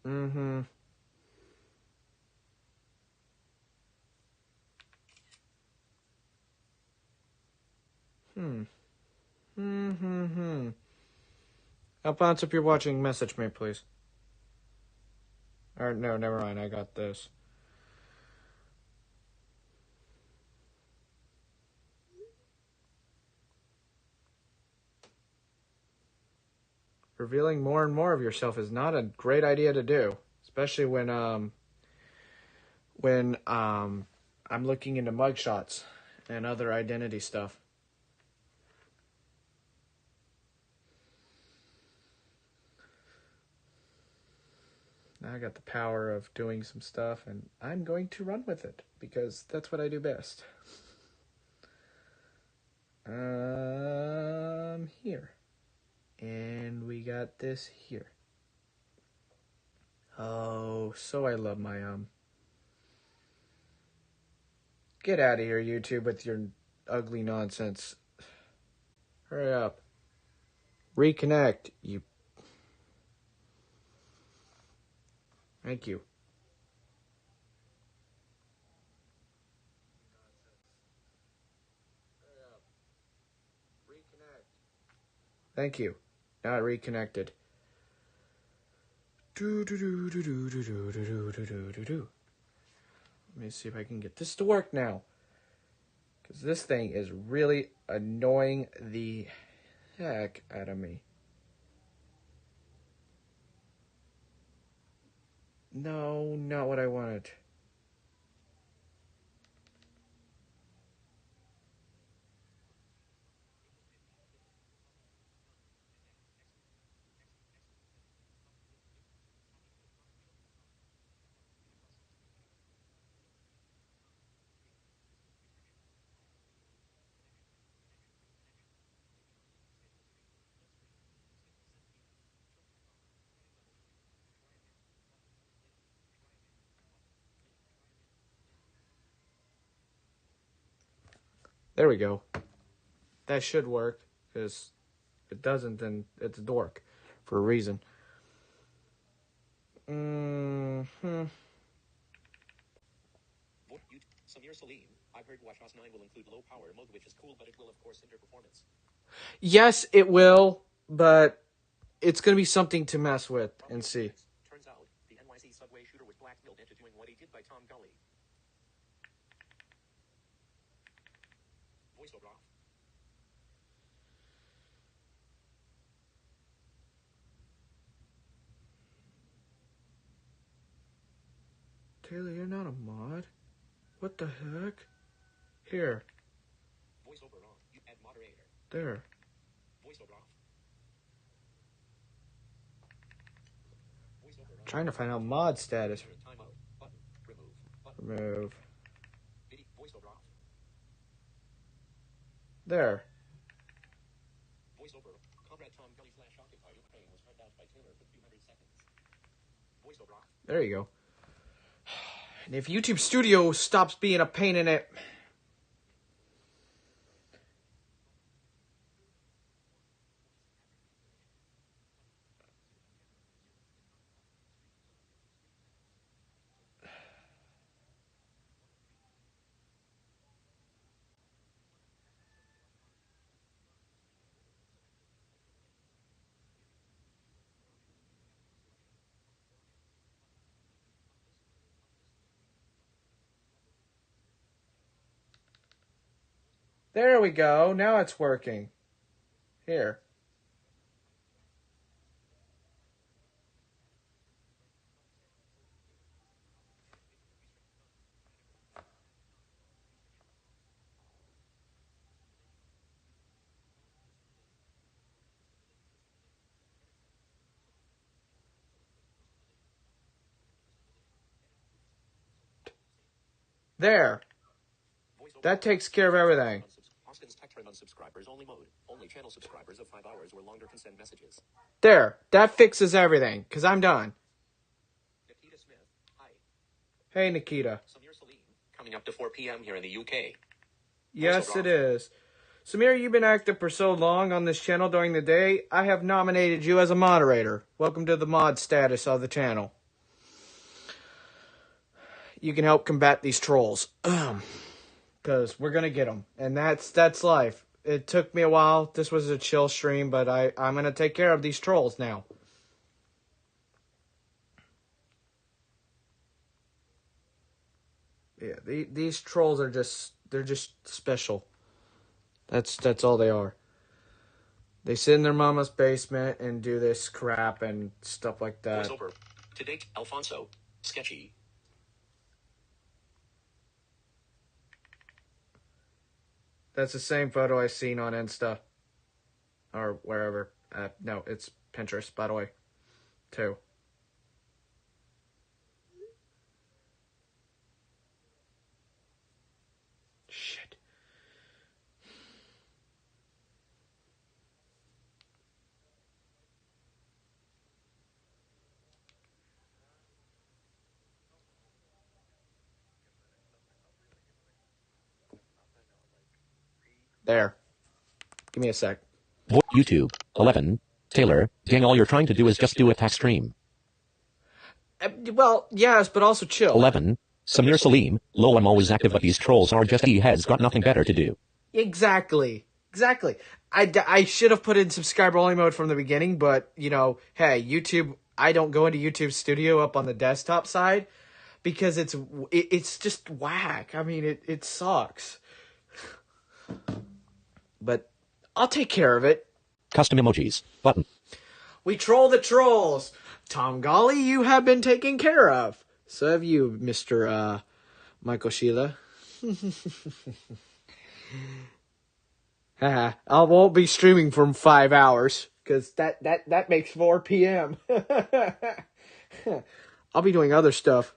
[SPEAKER 1] Mm-hmm. Alphonse, if you're watching, message me, please. Or, no, never mind. I got this. Revealing more and more of yourself is not a great idea to do, especially when I'm looking into mugshots and other identity stuff. Now I got the power of doing some stuff, and I'm going to run with it because that's what I do best. Here. And we got this here. Oh, so I love my, Get out of here, YouTube, with your ugly nonsense. Hurry up. Reconnect, you... Thank you. Thank you. Now it reconnected. Let me see if I can get this to work now. Because this thing is really annoying the heck out of me. No, not what I wanted. There we go. That should work, because if it doesn't, then it's a dork for a reason. Mm-hmm.
[SPEAKER 3] Samir Salim, I've heard WatchOS 9 will include low power mode, which is cool, but it will of course hinder performance.
[SPEAKER 1] Yes, it will, but it's going to be something to mess with and see.
[SPEAKER 3] Turns out, the NYC subway shooter was blackmailed into doing what he did by Tom Gully. Voiceover off.
[SPEAKER 1] Taylor, you're not a mod? What the heck? Here.
[SPEAKER 3] Voiceover on. You add moderator.
[SPEAKER 1] There.
[SPEAKER 3] Voiceover off. Voiceover on.
[SPEAKER 1] Trying to find out mod status.
[SPEAKER 3] Timeout. Button. Remove. Button.
[SPEAKER 1] Remove.
[SPEAKER 3] Voiceover off.
[SPEAKER 1] There.
[SPEAKER 3] Voiceover. Comrade Tom Gully / Occupy Ukraine was heard out by Taylor for 300 seconds. Voiceover off.
[SPEAKER 1] There you go. And if YouTube Studio stops being a pain in it... There we go. Now it's working. Here. There. That takes care of everything.
[SPEAKER 3] Austin's tech trend on subscribers only mode. Only channel subscribers of 5 hours or longer can send messages.
[SPEAKER 1] There. That fixes everything, because I'm done.
[SPEAKER 3] Nikita Smith. Hi.
[SPEAKER 1] Hey, Nikita.
[SPEAKER 3] Samir Salim. Coming up to 4 p.m. here in the UK.
[SPEAKER 1] Yes, it is. Samir, you've been active for so long on this channel during the day, I have nominated you as a moderator. Welcome to the mod status of the channel. You can help combat these trolls. Because we're going to get them. And that's life. It took me a while. This was a chill stream, but I'm going to take care of these trolls now. Yeah, these trolls are they're just special. That's all they are. They sit in their mama's basement and do this crap and stuff like that.
[SPEAKER 3] Voiceover. To date, Alfonso. Sketchy.
[SPEAKER 1] That's the same photo I seen on Insta. Or wherever. No, it's Pinterest, by the way. Too. Shit. There. Give me a sec.
[SPEAKER 3] YouTube. 11. Taylor. Dang, all you're trying to do is just do a tax stream.
[SPEAKER 1] Well, yes, but also chill.
[SPEAKER 3] 11. Samir Salim. Lol, I'm always active, but these trolls are just he-heads got nothing better to do.
[SPEAKER 1] Exactly. I should have put in subscriber only mode from the beginning, but, you know, hey, YouTube, I don't go into YouTube Studio up on the desktop side because it's just whack. I mean, it sucks. But I'll take care of it.
[SPEAKER 3] Custom emojis. Button.
[SPEAKER 1] We troll the trolls. Tom Golly, you have been taken care of. So have you, Mr. Michael Sheila. I won't be streaming for 5 hours because that makes 4 p.m. I'll be doing other stuff.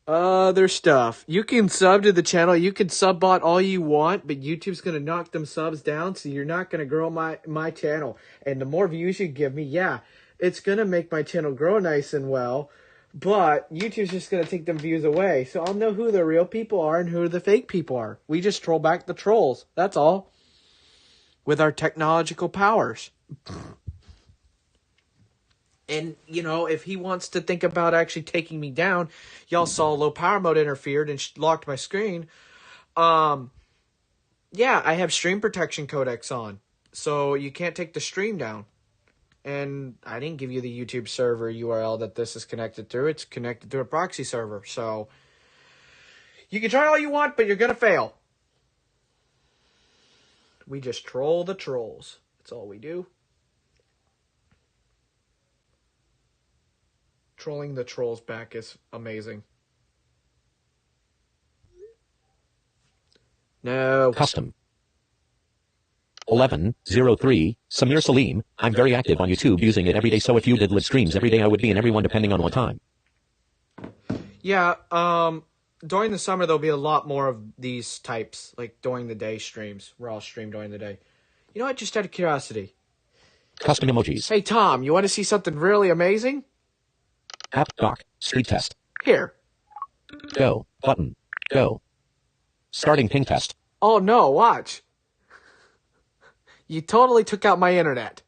[SPEAKER 1] You can sub to the channel. You can sub bot all you want, but YouTube's going to knock them subs down, so you're not going to grow my channel. And the more views you give me, yeah, it's going to make my channel grow nice and well, but YouTube's just going to take them views away. So I'll know who the real people are and who the fake people are. We just troll back the trolls. That's all. With our technological powers. And, you know, if he wants to think about actually taking me down, y'all saw low power mode interfered and locked my screen. Yeah, I have stream protection codecs on. So you can't take the stream down. And I didn't give you the YouTube server URL that this is connected through. It's connected through a proxy server. So you can try all you want, but you're going to fail. We just troll the trolls. That's all we do. Trolling the trolls back is amazing. No.
[SPEAKER 3] Custom. 1103, Samir Salim. I'm very active on YouTube using it every day, so if you did live streams every day I would be in every one depending on what time.
[SPEAKER 1] Yeah, during the summer there'll be a lot more of these types, like during the day streams, where I'll stream during the day. You know what, just out of curiosity.
[SPEAKER 3] Custom emojis.
[SPEAKER 1] Hey Tom, you want to see something really amazing?
[SPEAKER 3] App doc. Street test.
[SPEAKER 1] Here.
[SPEAKER 3] Go. Button. Go. Starting ping test.
[SPEAKER 1] Oh no, watch. You totally took out my internet.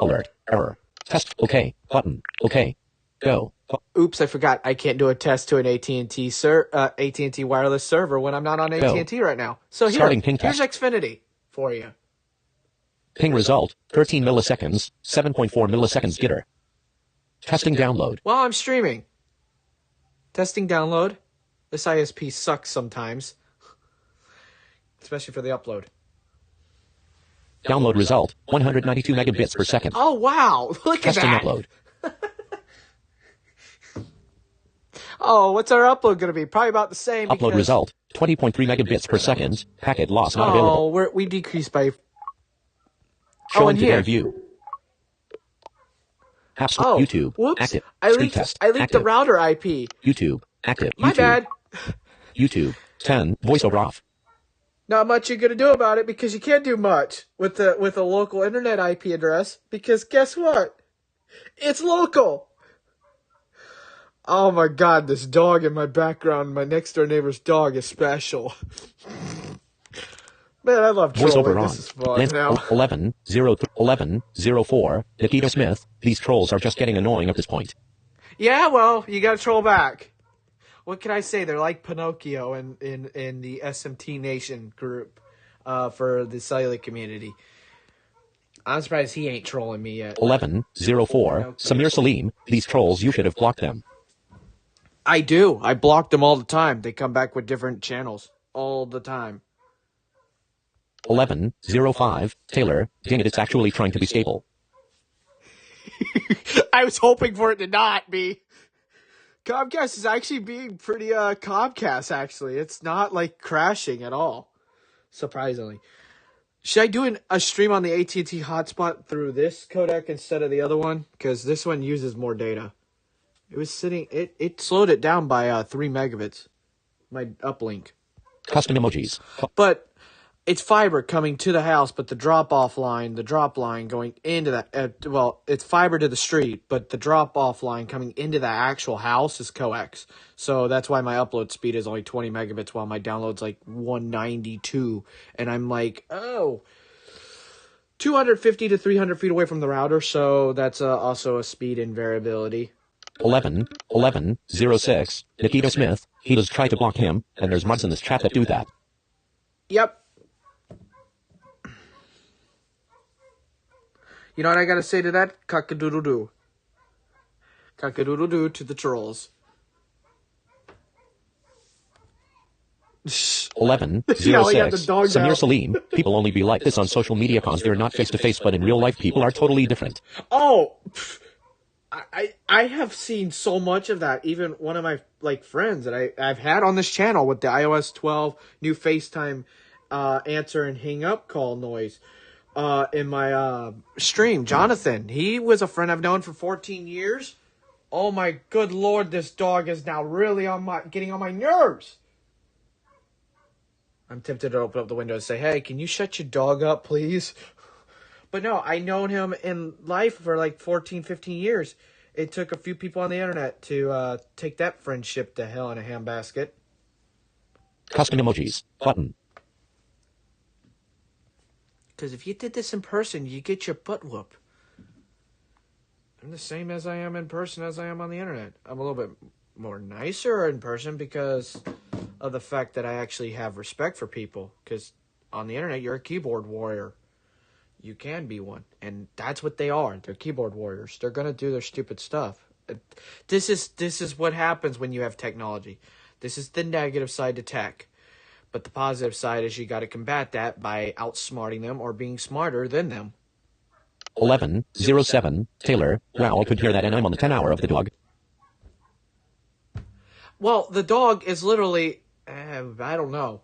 [SPEAKER 3] Alert. Error. Test. Okay. Button. Okay. Go.
[SPEAKER 1] Oops, I forgot. I can't do a test to an AT&T AT&T wireless server when I'm not on AT&T right now. So
[SPEAKER 3] Starting ping
[SPEAKER 1] here's
[SPEAKER 3] test.
[SPEAKER 1] Xfinity for you.
[SPEAKER 3] Ping result. 13 milliseconds. 7.4 milliseconds jitter. Testing download.
[SPEAKER 1] While I'm streaming. Testing download. This ISP sucks sometimes. Especially for the upload.
[SPEAKER 3] Download result. 192 megabits per second.
[SPEAKER 1] Oh, wow. Look at
[SPEAKER 3] Testing
[SPEAKER 1] that.
[SPEAKER 3] upload.
[SPEAKER 1] Oh, what's our upload going to be? Probably about the same.
[SPEAKER 3] Upload
[SPEAKER 1] because...
[SPEAKER 3] result. 20.3 megabits per second. Packet loss not
[SPEAKER 1] Oh,
[SPEAKER 3] available.
[SPEAKER 1] we decreased by...
[SPEAKER 3] Showing
[SPEAKER 1] and
[SPEAKER 3] to
[SPEAKER 1] here.
[SPEAKER 3] their view. App Store.
[SPEAKER 1] Oh,
[SPEAKER 3] YouTube.
[SPEAKER 1] whoops.
[SPEAKER 3] Active.
[SPEAKER 1] I
[SPEAKER 3] Street
[SPEAKER 1] leaked,
[SPEAKER 3] test.
[SPEAKER 1] I leaked the
[SPEAKER 3] Active.
[SPEAKER 1] router IP.
[SPEAKER 3] YouTube. Active.
[SPEAKER 1] My
[SPEAKER 3] YouTube.
[SPEAKER 1] bad.
[SPEAKER 3] YouTube. 10. Voiceover off.
[SPEAKER 1] Not much you're gonna do about it because you can't do much with a local internet IP address because guess what? It's local. Oh my god, this dog in my background, my next door neighbor's dog is special. Man, I love trolling.
[SPEAKER 3] Voiceover on.
[SPEAKER 1] This is fun
[SPEAKER 3] Length
[SPEAKER 1] now.
[SPEAKER 3] 1104. Nikita Smith. These trolls are just getting annoying at this point.
[SPEAKER 1] Yeah, well, you gotta troll back. What can I say? They're like Pinocchio in the SMT Nation group for the cellular community. I'm surprised he ain't trolling me yet.
[SPEAKER 3] 1104. Samir Salim. These trolls, you should have blocked them.
[SPEAKER 1] I do. I block them all the time. They come back with different channels all the time.
[SPEAKER 3] 1105. Taylor. Dang it, it's actually trying to be stable.
[SPEAKER 1] I was hoping for it to not be. Comcast is actually being pretty Comcast, actually. It's not, like, crashing at all. Surprisingly. Should I do a stream on the AT&T hotspot through this codec instead of the other one? Because this one uses more data. It was sitting... It slowed it down by 3 megabits. My uplink.
[SPEAKER 3] Custom emojis.
[SPEAKER 1] But... it's fiber coming to the house, but the drop line going into that, it's fiber to the street, but the drop-off line coming into the actual house is coax. So that's why my upload speed is only 20 megabits while my download's like 192. And I'm like, 250 to 300 feet away from the router, so that's also a speed invariability.
[SPEAKER 3] 1106. Nikita Smith. He does try to block him, and there's mods in this chat that do that.
[SPEAKER 1] Yep. You know what I gotta say to that? Cock-a-doodle-doo. Cock-a-doodle-doo to the trolls. Yelling at the
[SPEAKER 3] 1106.
[SPEAKER 1] dog now.
[SPEAKER 3] Samir Salim. People only be like this on social media cons. They're not face to face, but in real life, people are totally different.
[SPEAKER 1] Oh, I have seen so much of that. Even one of my friends that I've had on this channel with the iOS 12 new FaceTime answer and hang up call noise in my stream. Jonathan, he was a friend I've known for 14 years. Oh my good lord, this dog is now really getting on my nerves. I'm tempted to open up the window and say, "Hey, can you shut your dog up, please?" But no, I known him in life for like 14, 15 years. It took a few people on the internet to take that friendship to hell in a handbasket.
[SPEAKER 3] Custom emojis. Button.
[SPEAKER 1] Because if you did this in person, you get your butt whooped. I'm the same as I am in person as I am on the internet. I'm a little bit more nicer in person because of the fact that I actually have respect for people. Because on the internet, you're a keyboard warrior. You can be one. And that's what they are. They're keyboard warriors. They're going to do their stupid stuff. This is what happens when you have technology. This is the negative side to tech. But the positive side is you got to combat that by outsmarting them or being smarter than them.
[SPEAKER 3] 1107. Taylor. Wow, I could hear that, and I'm on the 10 hour of the dog.
[SPEAKER 1] Well, the dog is literally, I don't know.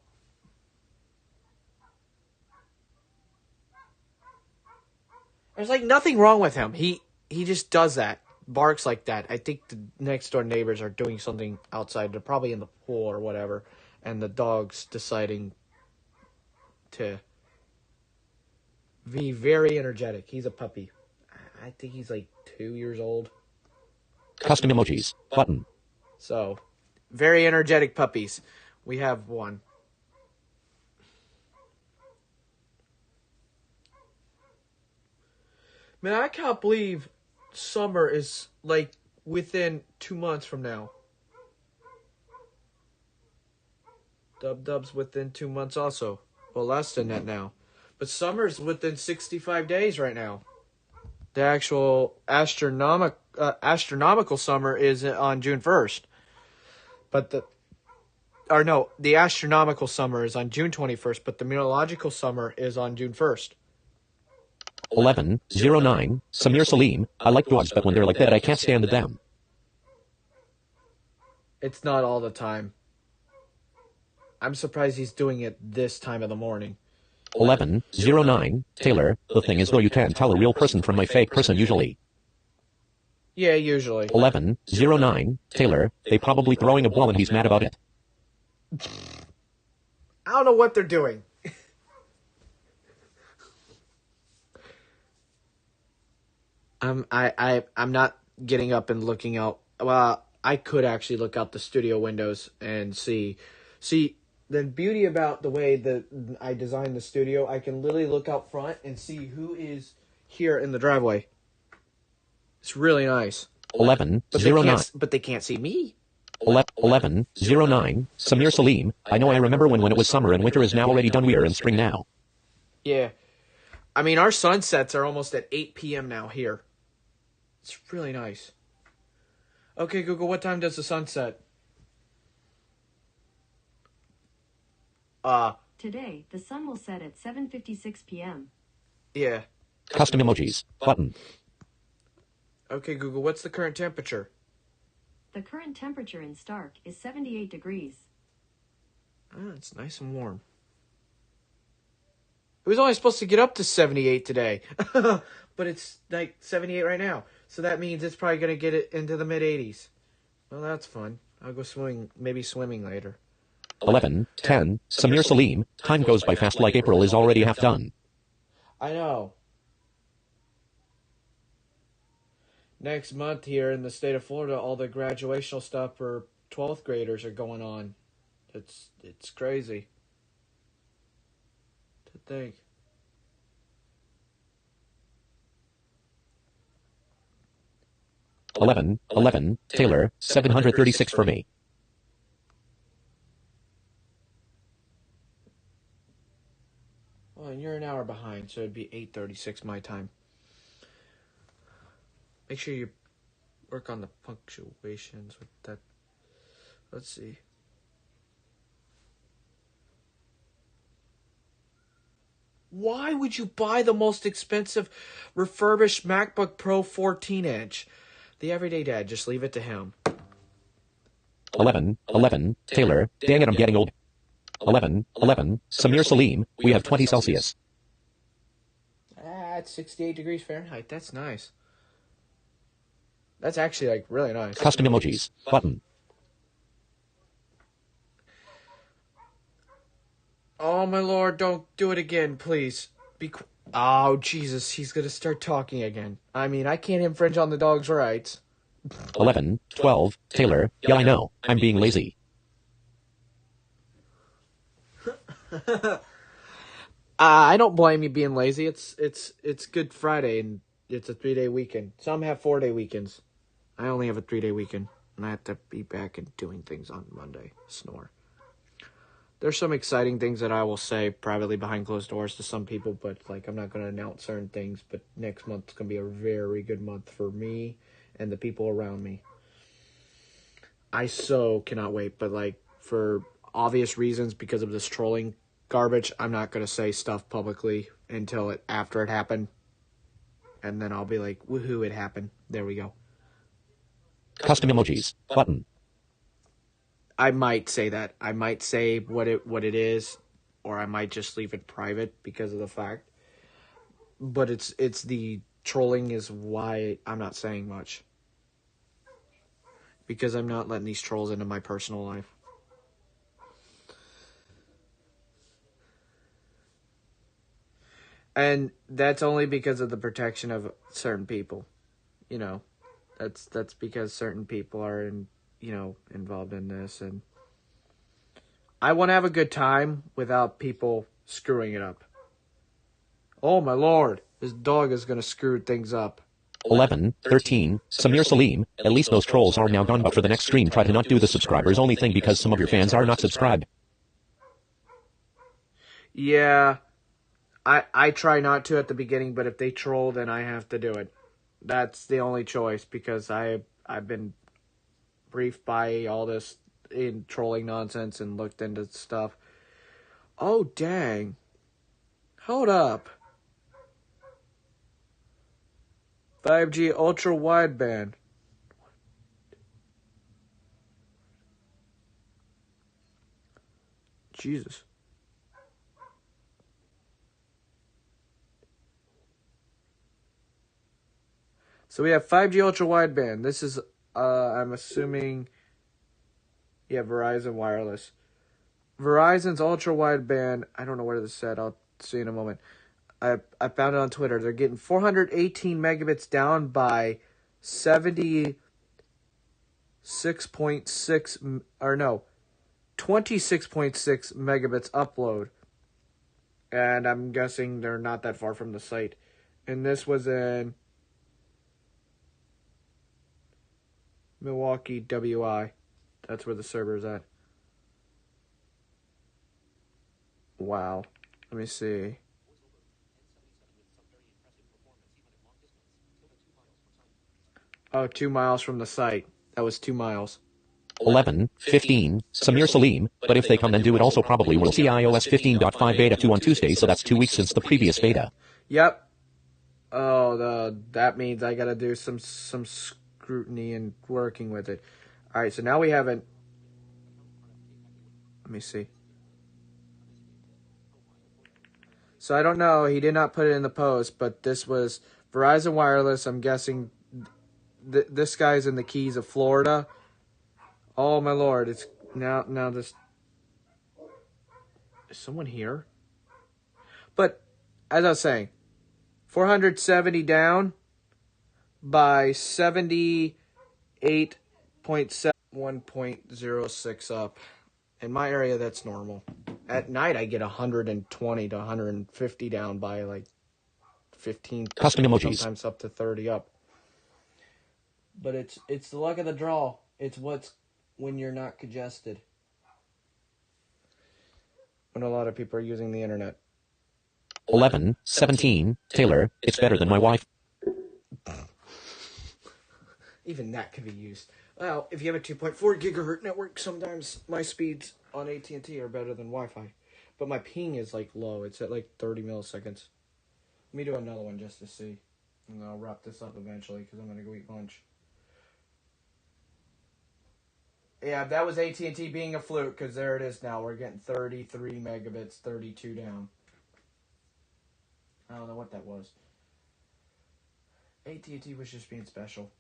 [SPEAKER 1] There's like nothing wrong with him. He just does that. Barks like that. I think the next door neighbors are doing something outside. They're probably in the pool or whatever. And the dog's deciding to be very energetic. He's a puppy. I think he's like 2 years old.
[SPEAKER 3] Custom emojis. Button.
[SPEAKER 1] So, very energetic puppies. We have one. Man, I can't believe summer is like within 2 months from now. Dub's within 2 months also. Well, less than that now. But summer's within 65 days right now. The actual astronomical summer is on June 1st. But the astronomical summer is on June 21st, but the meteorological summer is on June 1st.
[SPEAKER 3] 1109. Samir Salim. I like dogs, but when they're like that, I can't stand them.
[SPEAKER 1] It's not all the time. I'm surprised he's doing it this time of the morning.
[SPEAKER 3] 1109. Taylor. The thing is, though, you can't tell a real person from a fake person usually.
[SPEAKER 1] Yeah, usually.
[SPEAKER 3] 1109. Taylor. They probably throwing a ball and he's mad about it.
[SPEAKER 1] I don't know what they're doing. I'm not getting up and looking out. Well, I could actually look out the studio windows and see. The beauty about the way that I designed the studio, I can literally look out front and see who is here in the driveway. It's really nice.
[SPEAKER 3] 1109.
[SPEAKER 1] But they can't see me.
[SPEAKER 3] 1109. Samir Salim. I know, I remember when it was summer and winter is now already done. We're in spring now.
[SPEAKER 1] Yeah. I mean, our sunsets are almost at 8 p.m. now here. It's really nice. Okay, Google, what time does the sun set?
[SPEAKER 5] Today, the sun will set at 7:56 p.m.
[SPEAKER 1] Yeah.
[SPEAKER 3] Custom emojis. Button.
[SPEAKER 1] Okay, Google, what's the current temperature?
[SPEAKER 5] The current temperature in Stark is 78 degrees.
[SPEAKER 1] It's nice and warm. It was only supposed to get up to 78 today. But it's like 78 right now. So that means it's probably going to get it into the mid-80s. Well, that's fun. I'll go swimming later.
[SPEAKER 3] 1110. Samir Salim. Time goes by fast, like April is already half done.
[SPEAKER 1] I know. Next month here in the state of Florida, all the graduational stuff for 12th graders are going on. It's crazy to think.
[SPEAKER 3] Eleven. Taylor. 736 for me.
[SPEAKER 1] Well, and you're an hour behind, so it'd be 8:36 my time. Make sure you work on the punctuations with that. Let's see. Why would you buy the most expensive refurbished MacBook Pro 14-inch? The everyday dad, just leave it to him.
[SPEAKER 3] 11, Taylor, dang it, I'm getting old. 11, Samir Salim, we have 20 Celsius.
[SPEAKER 1] It's 68 degrees Fahrenheit. That's nice. That's actually, like, really nice.
[SPEAKER 3] Custom emojis, button.
[SPEAKER 1] Oh, my lord, don't do it again, please. Oh, Jesus, he's gonna start talking again. I mean, I can't infringe on the dog's rights.
[SPEAKER 3] 11, Taylor, yeah, I know, I'm being lazy.
[SPEAKER 1] I don't blame you being lazy. It's Good Friday, and it's a 3-day weekend. Some have 4-day weekends. I only have a 3-day weekend, and I have to be back and doing things on Monday. Snore. There's some exciting things that I will say privately behind closed doors to some people, but like I'm not going to announce certain things. But next month's going to be a very good month for me and the people around me. I so cannot wait, but like for obvious reasons because of this trolling garbage, I'm not going to say stuff publicly until after it happened. And then I'll be like, woohoo, it happened. There we go.
[SPEAKER 3] Custom emojis, button.
[SPEAKER 1] I might say that. I might say what it is, or I might just leave it private because of the fact. But it's the trolling is why I'm not saying much. Because I'm not letting these trolls into my personal life. And that's only because of the protection of certain people. You know, that's because certain people are involved in this, and I want to have a good time without people screwing it up. Oh my lord, this dog is going to screw things up.
[SPEAKER 3] 11, Samir Salim, at least those trolls are now gone, but for the next stream try to not do the subscribers only thing because some of your fans are not subscribed.
[SPEAKER 1] Yeah, I try not to at the beginning, but if they troll, then I have to do it. That's the only choice, because I've been briefed by all this in trolling nonsense and looked into stuff. Oh, dang. Hold up. 5G ultra wideband. Jesus. So we have 5G ultra wideband. This is I'm assuming Verizon Wireless. Verizon's ultra wideband, I don't know where this said. I'll see in a moment. I found it on Twitter. They're getting 418 megabits down by 26.6 megabits upload. And I'm guessing they're not that far from the site. And this was in Milwaukee, WI. That's where the server is at. Wow. Let me see. Oh, 2 miles from the site. That was 2 miles.
[SPEAKER 3] 11, Samir Salim, but if they come then do it also probably will see iOS 15.5 beta 2 on Tuesday, so that's 2 weeks since the previous beta.
[SPEAKER 1] Yep. Oh, that means I gotta do some scrutiny and working with it. Alright, so now we haven't... Let me see. So I don't know, he did not put it in the post, but this was Verizon Wireless. I'm guessing this guy's in the Keys of Florida. Oh my lord, it's now this... Is someone here? But, as I was saying, 470 down by 78.7, 1.06 up. In my area, that's normal. At night, I get 120 to 150 down by like 15.
[SPEAKER 3] Custom emojis.
[SPEAKER 1] Sometimes up to 30 up. But it's the luck of the draw. It's what's when you're not congested. When a lot of people are using the internet.
[SPEAKER 3] 11, Taylor, it's better than my wife.
[SPEAKER 1] Even that can be used. Well, if you have a 2.4 gigahertz network, sometimes my speeds on AT&T are better than Wi-Fi. but my ping is like low. It's at like 30 milliseconds. Let me do another one just to see. And I'll wrap this up eventually because I'm going to go eat lunch. Yeah, that was AT&T being a fluke because there it is now. We're getting 33 megabits, 32 down. I don't know what that was. AT&T was just being special.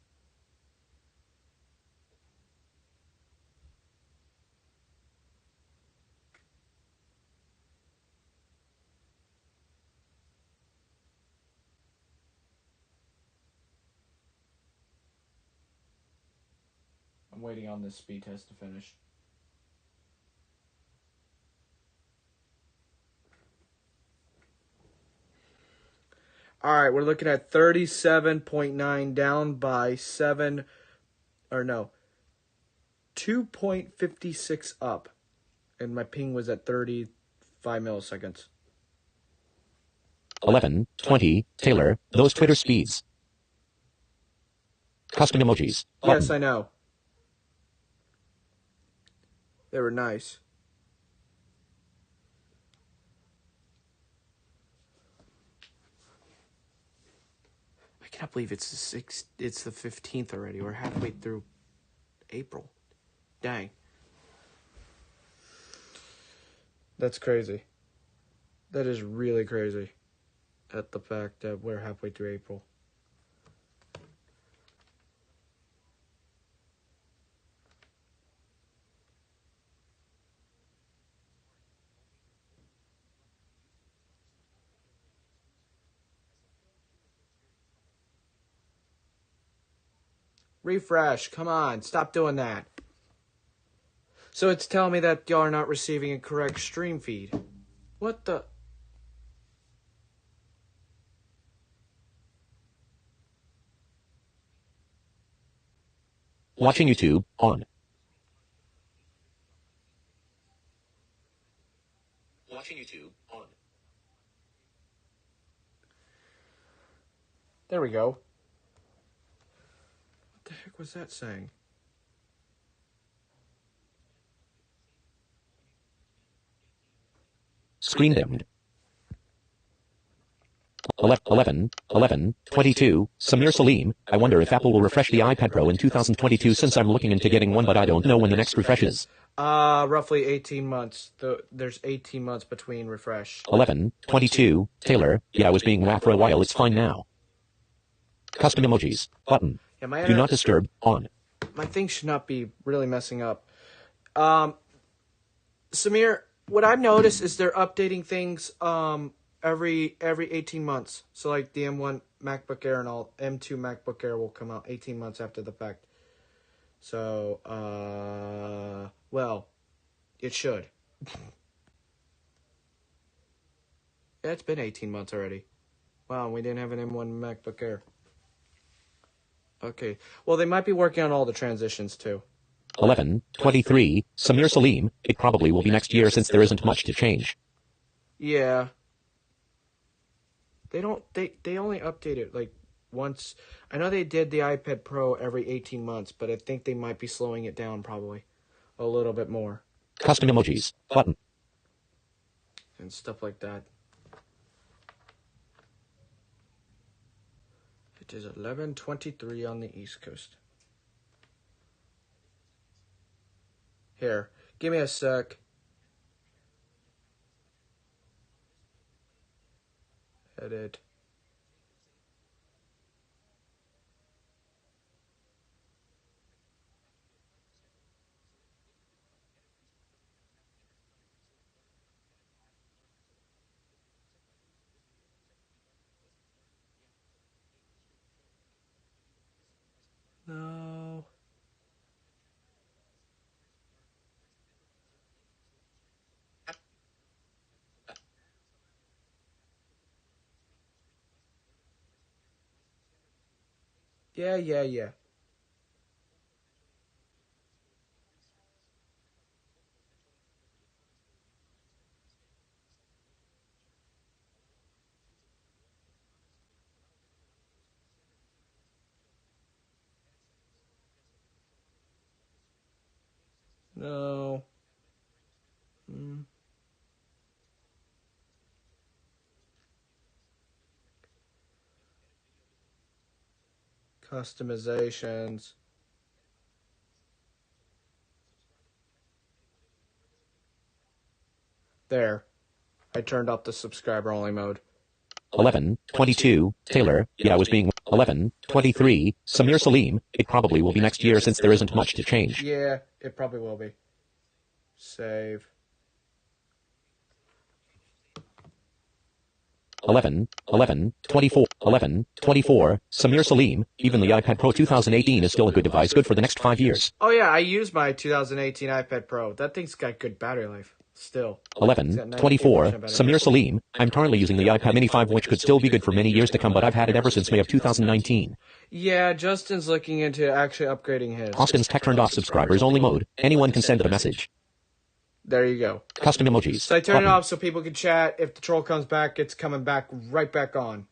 [SPEAKER 1] I'm waiting on this speed test to finish. All right, we're looking at 37.9 down by 2.56 up. And my ping was at 35 milliseconds.
[SPEAKER 3] 11:20. Taylor, those Twitter speeds. Custom emojis.
[SPEAKER 1] Yes,
[SPEAKER 3] Button.
[SPEAKER 1] I know. They were nice. I cannot believe it's the 6th. It's the 15th already. We're halfway through April. Dang. That's crazy. That is really crazy. At the fact that we're halfway through April. Refresh. Come on. Stop doing that. So it's telling me that y'all are not receiving a correct stream feed. What the?
[SPEAKER 3] Watching YouTube, on. Watching YouTube, on.
[SPEAKER 1] There we go. What the heck was that saying?
[SPEAKER 3] Screen dimmed. 11:22. Samir Salim, I wonder if Apple will refresh the iPad Pro in 2022 since I'm looking into getting one but I don't know when the next refresh is.
[SPEAKER 1] Roughly 18 months. There's 18 months between refresh.
[SPEAKER 3] 11:22. Taylor, yeah, I was being whacked for a while, it's fine now. Custom emojis. Button.
[SPEAKER 1] Yeah, my
[SPEAKER 3] Do not disturb, on.
[SPEAKER 1] My thing should not be really messing up. Samir, what I've noticed is they're updating things every 18 months. So like the M1 MacBook Air and all, M2 MacBook Air will come out 18 months after the fact. So well, it should. Yeah, it's been 18 months already. Wow, we didn't have an M1 MacBook Air. Okay. Well, they might be working on all the transitions too.
[SPEAKER 3] 11:23. Samir Salim, it probably will be next year since there isn't much to change.
[SPEAKER 1] Yeah. They only update it like once. I know they did the iPad Pro every 18 months, but I think they might be slowing it down probably a little bit more.
[SPEAKER 3] Custom emojis. Button.
[SPEAKER 1] And stuff like that. It is 11:23 on the East Coast. Here, give me a sec. Edit. No. Yeah. No. Customizations. There. I turned up the subscriber only mode.
[SPEAKER 3] 11:22 Taylor, yeah, I was being 11:23 Samir Salim. It probably will be next year since there isn't much to change.
[SPEAKER 1] Yeah, it probably will be. Save.
[SPEAKER 3] 11:24 Samir Salim. Even the iPad Pro 2018 is still a good device, good for the next 5 years.
[SPEAKER 1] Oh yeah, I used my 2018 iPad Pro. That thing's got good battery life. Still.
[SPEAKER 3] 11:24 Samir Salim. I'm currently using the iPad Mini 5, which could still be good for many years to come, but I've had it ever since May of 2019.
[SPEAKER 1] Yeah, Justin's looking into actually upgrading his.
[SPEAKER 3] Austin's Tech turned off subscribers only mode. Anyone can send it a message.
[SPEAKER 1] There you go.
[SPEAKER 3] Custom emojis.
[SPEAKER 1] So I turn it
[SPEAKER 3] Button.
[SPEAKER 1] off so people can chat. If the troll comes back, it's coming back right back on.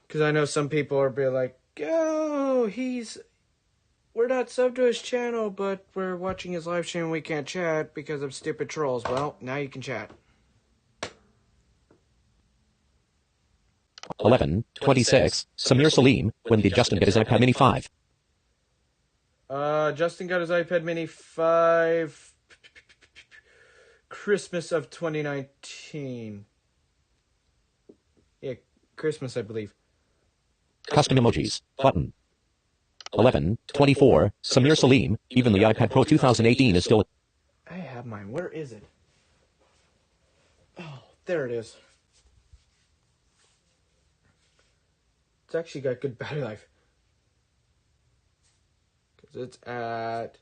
[SPEAKER 1] Because I know some people are be like, oh, we're not subbed to his channel, but we're watching his live stream and we can't chat because of stupid trolls. Well, now you can chat.
[SPEAKER 3] 11:26 Samir Salim. When did Justin get his iPad Mini 5?
[SPEAKER 1] Justin got his iPad Mini 5 Christmas of 2019. Yeah, Christmas, I believe.
[SPEAKER 3] Custom emojis. Button. 11:24 Samir Salim. Even the iPad Pro 2018 is still.
[SPEAKER 1] I have mine. Where is it? Oh, there it is. It's actually got good battery life. Because it's at...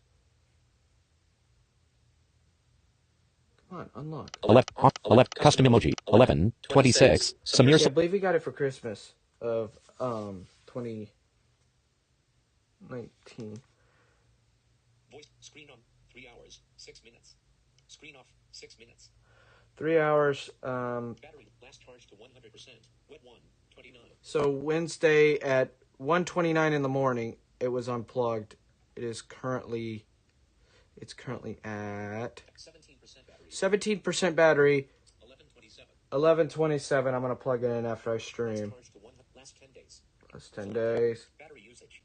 [SPEAKER 1] Come on, unlock.
[SPEAKER 3] 11 custom emoji. 11:26 Samir
[SPEAKER 1] Yeah, I
[SPEAKER 3] Salim.
[SPEAKER 1] believe we got it for Christmas of 2019.
[SPEAKER 3] Voice screen on 3 hours 6 minutes. Screen off 6 minutes.
[SPEAKER 1] 3 hours.
[SPEAKER 3] Battery last charge to 100%. Wet 1:29.
[SPEAKER 1] So Wednesday at 1:29 in the morning, it was unplugged. It's currently at
[SPEAKER 3] 17% battery.
[SPEAKER 1] 17% battery.
[SPEAKER 3] 11:27.
[SPEAKER 1] 11:27. I'm gonna plug it in after I stream.
[SPEAKER 3] Charge to last 10 days.
[SPEAKER 1] That's 10 days.
[SPEAKER 3] Battery usage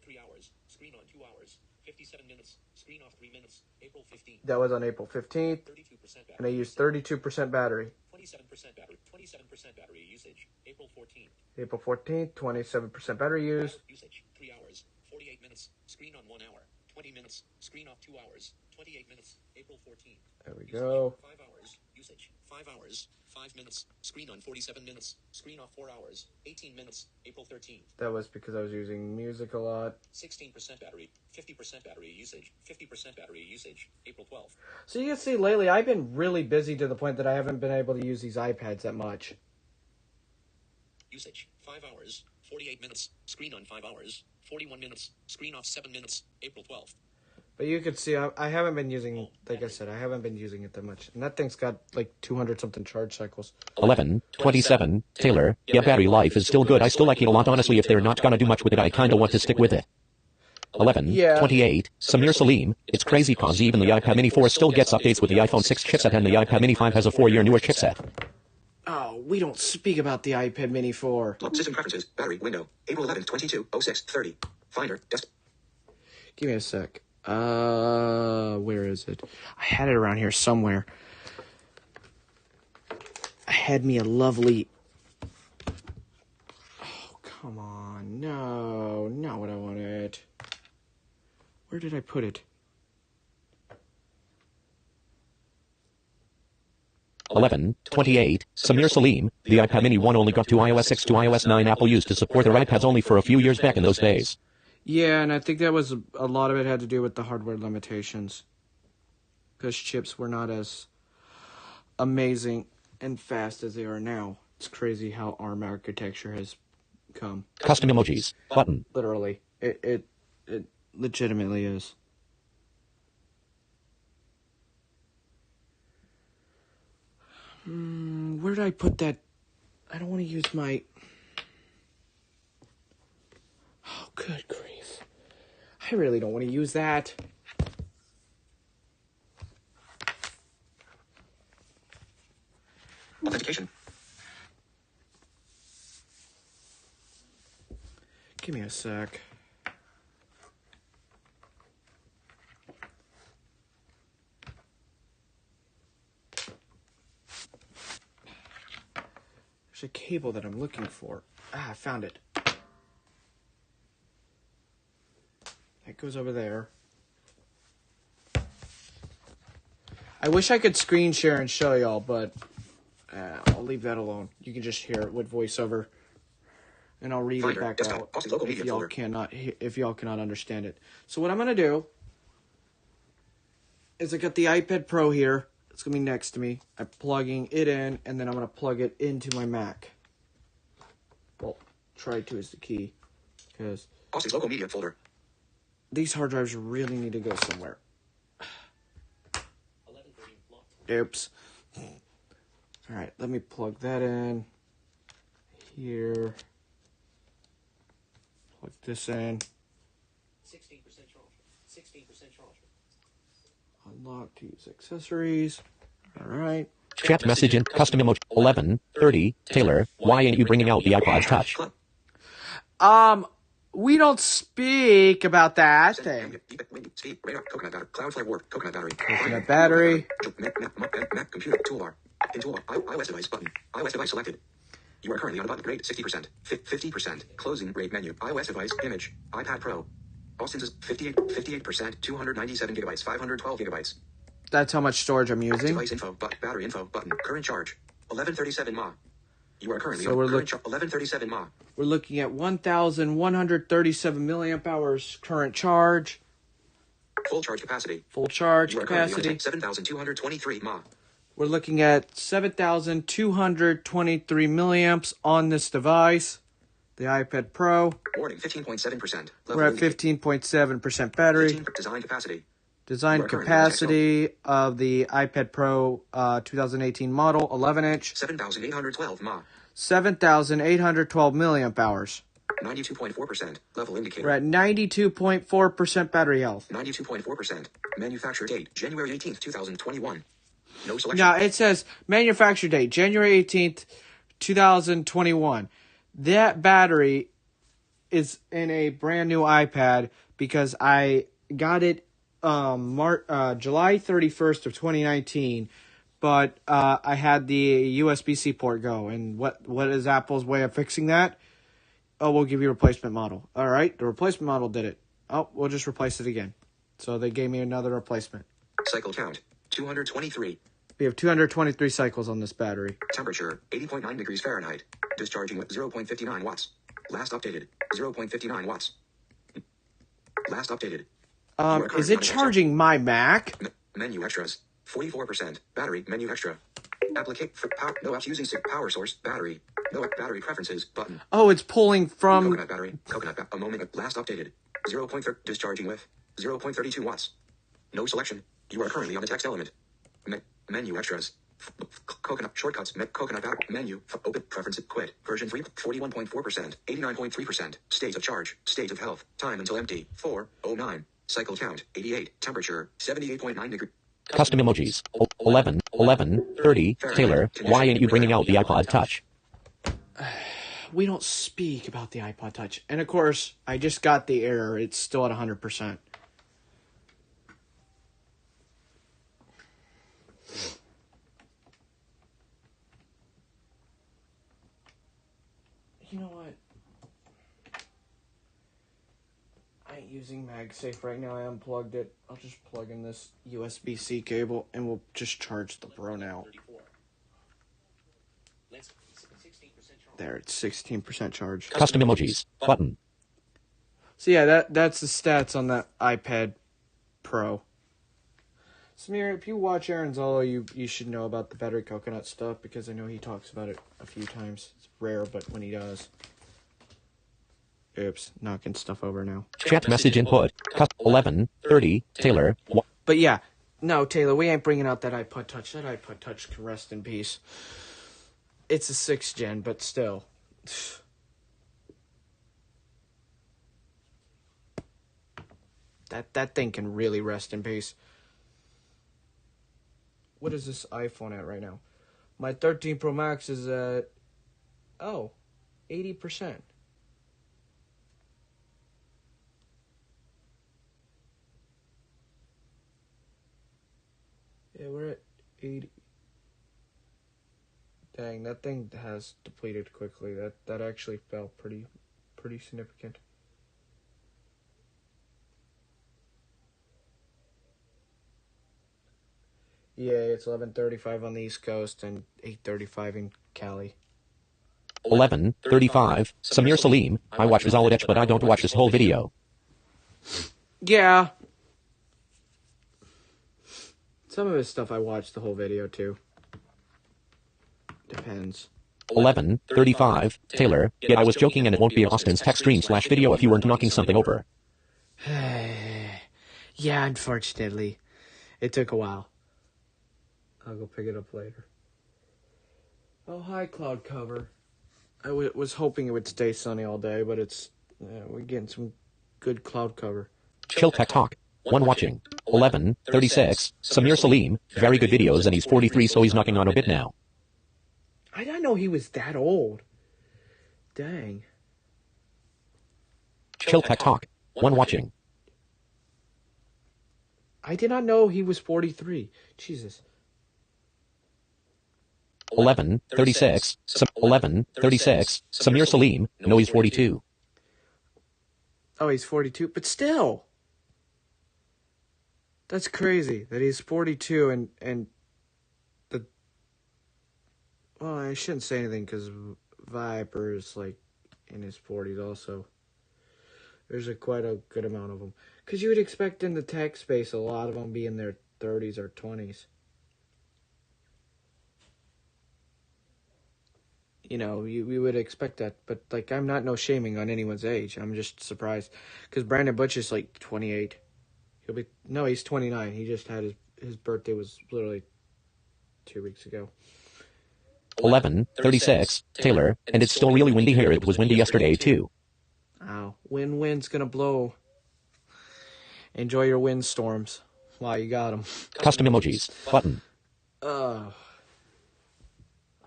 [SPEAKER 3] 3 hours. Screen on 2 hours 57 minutes. Screen off 3 minutes. April 15th.
[SPEAKER 1] That was on April 15th,
[SPEAKER 3] 32% battery.
[SPEAKER 1] and I used 32% battery.
[SPEAKER 3] 27% battery. 27% battery usage. April 14th.
[SPEAKER 1] April 14th, 27% battery used.
[SPEAKER 3] Usage 3 hours 48 minutes. Screen on 1 hour 20 minutes. Screen off 2 hours 28 minutes. April 14th.
[SPEAKER 1] There we go.
[SPEAKER 3] 5 hours usage 5 hours 5 minutes. Screen on 47 minutes. Screen off 4 hours 18 minutes. April 13th.
[SPEAKER 1] That was because I was using music a lot.
[SPEAKER 3] 16% battery. 50% battery usage. 50% battery usage. April 12th.
[SPEAKER 1] So you can see lately I've been really busy to the point that I haven't been able to use these iPads that much.
[SPEAKER 3] Usage 5 hours 48 minutes. Screen on 5 hours 41 minutes. Screen off 7 minutes. April 12th.
[SPEAKER 1] But you could see I haven't been using, like I said, I haven't been using it that much. And that thing's got like 200 something charge cycles.
[SPEAKER 3] 11:27 Taylor. Yeah, battery life is still good. I still like it a lot. Honestly, if they're not gonna do much with it, I kinda want to stick with it. 11:28 Samir Salim. It's crazy cause even the iPad Mini 4 still gets updates with the iPhone 6 chipset, and the iPad Mini 5 has a 4-year newer chipset.
[SPEAKER 1] Oh, we don't speak about the iPad Mini 4.
[SPEAKER 2] System preferences. Battery window. April 11th, 22, 06:30. Finder. Desktop.
[SPEAKER 1] Give me a sec. Where is it? I had it around here somewhere. I had me a lovely... Oh, come on. No, not what I wanted. Where did I put it?
[SPEAKER 3] 11:28 Samir Salim. The iPad Mini 1 only got to iOS 6 to iOS 9. Apple used to support their iPads only for a few years back in those days.
[SPEAKER 1] Yeah, and I think that was a lot of it had to do with the hardware limitations. Because chips were not as amazing and fast as they are now. It's crazy how ARM architecture has come.
[SPEAKER 3] Custom emojis. Button.
[SPEAKER 1] Literally. It legitimately is. Where did I put that? I don't want to use my... Oh, good grief. I really don't want to use that.
[SPEAKER 2] Authentication.
[SPEAKER 1] Give me a sec. There's a cable that I'm looking for. Ah, I found it. That goes over there. I wish I could screen share and show y'all, but I'll leave that alone. You can just hear it with voiceover, and I'll read
[SPEAKER 2] Finder,
[SPEAKER 1] it back
[SPEAKER 2] desktop,
[SPEAKER 1] out
[SPEAKER 2] Austin's local
[SPEAKER 1] if
[SPEAKER 2] media
[SPEAKER 1] y'all
[SPEAKER 2] folder.
[SPEAKER 1] cannot understand it. So what I'm gonna do is I got the iPad Pro here. It's gonna be next to me. I'm plugging it in, and then I'm gonna plug it into my Mac. Well, try to is the key, because
[SPEAKER 2] Austin's local media folder.
[SPEAKER 1] these hard drives really need to go somewhere. Oops. Alright, let me plug that in. Here. Plug this in.
[SPEAKER 3] 16% charge. 16% charge.
[SPEAKER 1] Unlock to use accessories. Alright.
[SPEAKER 3] Chat message in custom emoji 11:30. Taylor, why ain't you bringing out the iPod Touch?
[SPEAKER 2] Club.
[SPEAKER 1] We don't speak about that thing.
[SPEAKER 2] Speed, radar, coconut battery, Cloudflare warp, coconut battery.
[SPEAKER 1] Coconut battery.
[SPEAKER 2] Mac computer, toolbar. In toolbar, iOS device button. iOS device selected. You are currently on a button. Grade 60%. 50%. Closing rate menu. iOS device. Image. iPad Pro. Austin's is 58%. 297 gigabytes. 512 gigabytes.
[SPEAKER 1] That's how much storage I'm using.
[SPEAKER 2] Device info. Battery info button. Current charge. 1137 mAh. You are currently
[SPEAKER 1] So
[SPEAKER 2] on
[SPEAKER 1] we're
[SPEAKER 2] current 1137 mAh.
[SPEAKER 1] We're looking at 1,137 milliamp hours current charge.
[SPEAKER 2] Full charge capacity.
[SPEAKER 1] Full charge
[SPEAKER 2] You are currently on
[SPEAKER 1] capacity.
[SPEAKER 2] 7,223 mAh.
[SPEAKER 1] We're looking at 7,223 milliamps on this device. The iPad Pro.
[SPEAKER 2] Warning 15.7%.
[SPEAKER 1] We're at 15.7% battery.
[SPEAKER 2] 15 design capacity.
[SPEAKER 1] Design
[SPEAKER 2] You are currently on
[SPEAKER 1] capacity of the iPad Pro 2018 model, 11-inch,
[SPEAKER 2] 7,812 mAh.
[SPEAKER 1] 7,812 milliamp hours.
[SPEAKER 2] 92.4%. Level indicator.
[SPEAKER 1] We're at 92.4% battery health.
[SPEAKER 2] 92.4%. Manufacture date, January 18th, 2021. No selection.
[SPEAKER 1] Now, it says manufacture date, January 18th, 2021. That battery is in a brand new iPad because I got it July 31st of 2019, but I had the USB-C port go. And what is Apple's way of fixing that? Oh, we'll give you a replacement model. All right, the replacement model did it. Oh, we'll just replace it again. So they gave me another replacement.
[SPEAKER 2] Cycle count, 223.
[SPEAKER 1] We have 223 cycles on this battery.
[SPEAKER 2] Temperature, 80.9 degrees Fahrenheit. Discharging with 0.59 watts. Last updated, 0.59 watts. Last updated.
[SPEAKER 1] Is it charging my Mac?
[SPEAKER 2] Menu extras, 44%. Battery, menu extra. Applicate for power, no apps using power source, battery. No battery preferences, button.
[SPEAKER 1] Oh, it's pulling from...
[SPEAKER 2] Coconut battery, a moment, last updated. 0.3, discharging with 0.32 watts. No selection. You are currently on the text element. Menu extras. Coconut shortcuts. Coconut battery. Menu. Open preferences. Quit. Version 3. 41.4%. 89.3%. State of charge. State of health. Time until empty. 4:09. Cycle count. 88. Temperature. 78.9 degree.
[SPEAKER 3] Custom emojis 11:30. Taylor, why ain't you bringing out the iPod Touch?
[SPEAKER 1] We don't speak about the iPod Touch. And of course, I just got the error. It's still at 100%. You know what? I ain't using MagSafe right now. I unplugged it. I'll just plug in this USB-C cable and we'll just charge the Pro now. There, it's 16% charge.
[SPEAKER 3] Custom emojis button.
[SPEAKER 1] So yeah, that's the stats on that iPad Pro. Samir, if you watch Aaron Zolo, you should know about the battery coconut stuff because I know he talks about it a few times. It's rare, but when he does. Oops, knocking stuff over now.
[SPEAKER 3] Chat message input 11:30. Taylor,
[SPEAKER 1] But yeah, no, Taylor, we ain't bringing out that iPod Touch. That iPod Touch can rest in peace. It's a 6th gen, but still. That thing can really rest in peace. What is this iPhone at right now? My 13 Pro Max is at 80%. Yeah, we're at 80. Dang, that thing has depleted quickly. That actually fell pretty significant. Yeah, it's 11:35 on the East Coast and 8:35 in Cali.
[SPEAKER 3] 11:35. Samir Salim. I watch Rizalodech, but I don't watch this whole video.
[SPEAKER 1] Yeah. Some of his stuff I watched the whole video too. Depends.
[SPEAKER 3] 11:35. Taylor. Yeah, I was joking, and it won't be Austin's tech stream/video if you weren't knocking something over.
[SPEAKER 1] Yeah, unfortunately. It took a while. I'll go pick it up later. Oh, hi, cloud cover. I was hoping it would stay sunny all day, but we're getting some good cloud cover.
[SPEAKER 3] Chill Tech Talk. One watching. 11:36. Samir Salim. Very good videos, and he's 43, so he's knocking on a bit now.
[SPEAKER 1] I didn't know he was that old. Dang.
[SPEAKER 3] Chill Tech Talk. One watching.
[SPEAKER 1] I did not know he was 43. Jesus.
[SPEAKER 3] 11:36. 11:36. Samir Salim. No, he's 42.
[SPEAKER 1] Oh, he's 42, but still. That's crazy that he's 42 and well, I shouldn't say anything because Viper is like in his 40s also. There's quite a good amount of them. Because you would expect in the tech space a lot of them be in their 30s or 20s. You know, we would expect that. But, like, I'm not no shaming on anyone's age. I'm just surprised. Because Brandon Butch is, like, 28. He's 29. He just had his birthday was literally 2 weeks ago.
[SPEAKER 3] 11:36. Taylor. And it's still really windy here. It was windy yesterday, too.
[SPEAKER 1] Ow. Wind's gonna blow. Enjoy your windstorms while you got them.
[SPEAKER 3] Custom emojis. Button.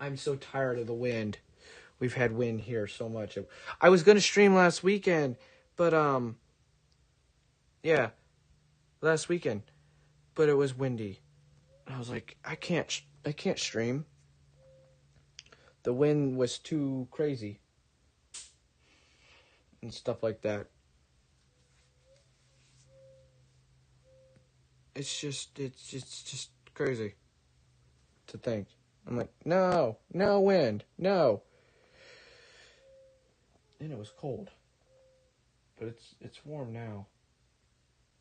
[SPEAKER 1] I'm so tired of the wind. We've had wind here so much. I was gonna stream last weekend, but yeah, last weekend, but it was windy. I was like, I can't stream. The wind was too crazy and stuff like that. It's just crazy to think. I'm like, no wind, no. And it was cold, but it's warm now.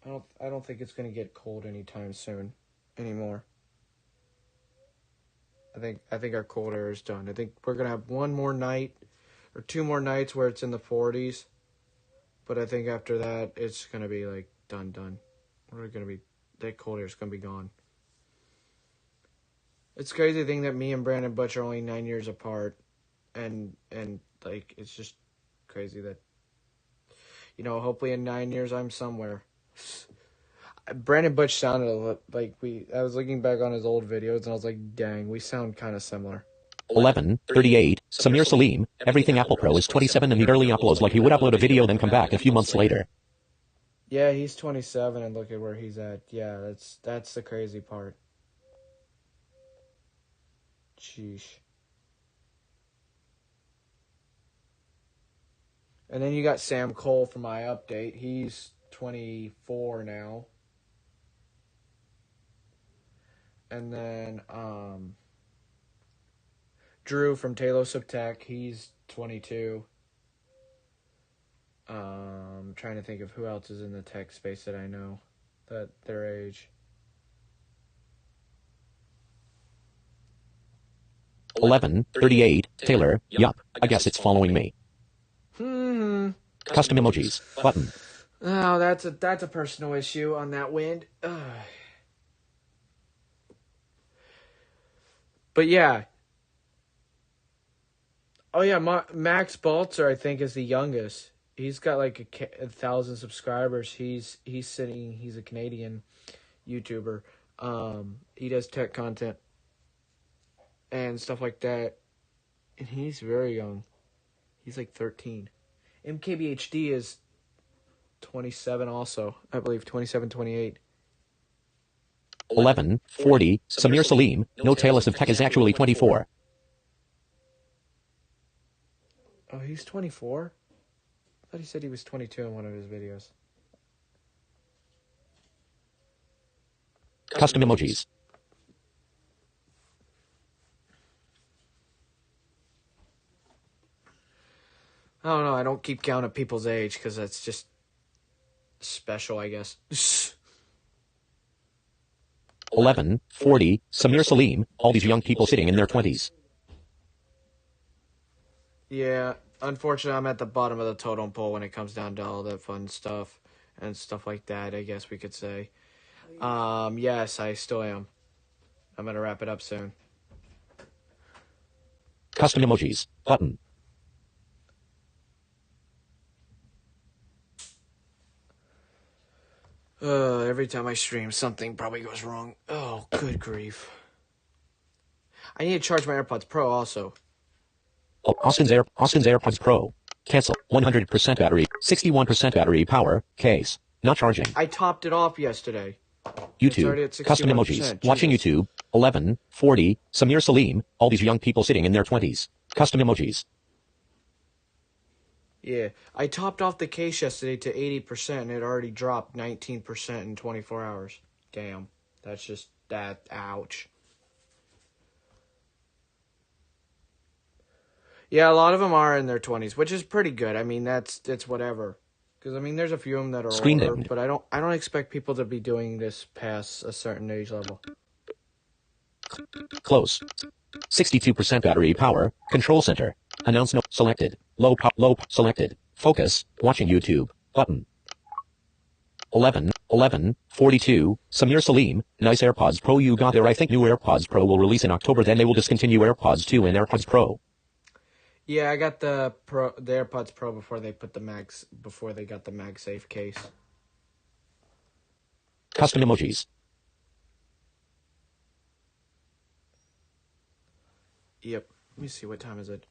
[SPEAKER 1] I don't think it's gonna get cold anytime soon anymore. I think our cold air is done. I think we're gonna have one more night or two more nights where it's in the 40s, but I think after that it's gonna be like done. That cold air is gonna be gone. It's crazy thing that me and Brandon Butch are only 9 years apart, and like it's just crazy that, you know, hopefully in 9 years I'm somewhere. Brandon Butch sounded like I was looking back on his old videos and I was like, dang, we sound kind of similar.
[SPEAKER 3] 11:38. Samir Salim. Everything Apple Pro is 27, and he barely uploads, like he would upload a video then come back a few months later.
[SPEAKER 1] Yeah, he's 27 and look at where he's at. Yeah, that's the crazy part. Sheesh. And then you got Sam Cole from my update. He's 24 now. And then Drew from Talos of Tech, he's 22. Trying to think of who else is in the tech space that I know that their age.
[SPEAKER 3] 11:38. Taylor. Yup. I guess it's following me. Custom emojis. Button.
[SPEAKER 1] Oh, that's a personal issue on that wind. But yeah. Oh yeah, Max Balzer I think is the youngest. He's got like 1,000 subscribers. He's a Canadian YouTuber. He does tech content. and stuff like that. And he's very young. He's like 13. MKBHD is 27 also. I believe 27, 28.
[SPEAKER 3] 11:40. Samir Salim, no tailess of tech is actually 24.
[SPEAKER 1] Oh, he's 24? I thought he said he was 22 in one of his videos.
[SPEAKER 3] Custom emojis.
[SPEAKER 1] I don't know. I don't keep count of people's age because that's just special, I guess.
[SPEAKER 3] 11:40. Samir Salim, all these young people sitting in their 20s.
[SPEAKER 1] Yeah, unfortunately, I'm at the bottom of the totem pole when it comes down to all that fun stuff and stuff like that, I guess we could say. Yes, I still am. I'm going to wrap it up soon.
[SPEAKER 3] Custom emojis. Button.
[SPEAKER 1] Every time I stream, something probably goes wrong. Oh, good grief. I need to charge my AirPods Pro also.
[SPEAKER 3] Oh, Austin's AirPods Pro. Cancel. 100% battery. 61% battery power. Case. Not charging.
[SPEAKER 1] I topped it off yesterday. It's already at
[SPEAKER 3] YouTube. Custom
[SPEAKER 1] 61%.
[SPEAKER 3] emojis. Watching
[SPEAKER 1] Jesus.
[SPEAKER 3] YouTube. 11:40. Samir Salim, all these young people sitting in their 20s. Custom emojis.
[SPEAKER 1] Yeah, I topped off the case yesterday to 80% and it already dropped 19% in 24 hours. Damn. That's just that. Ouch. Yeah, a lot of them are in their 20s, which is pretty good. I mean, it's whatever. Because I mean, there's a few of them that are
[SPEAKER 3] Screen
[SPEAKER 1] older,
[SPEAKER 3] dimmed.
[SPEAKER 1] but I don't expect people to be doing this past a certain age level.
[SPEAKER 3] Close. 62% battery power. Control center. Announce no. Selected. Selected. Focus. Watching YouTube. Button. 11:42. Samir Salim, nice AirPods Pro you got there. I think new AirPods Pro will release in October, then they will discontinue AirPods 2 and AirPods Pro.
[SPEAKER 1] Yeah, I got the AirPods Pro before they got the MagSafe case.
[SPEAKER 3] Custom emojis.
[SPEAKER 1] Yep. Let me see, what time is it?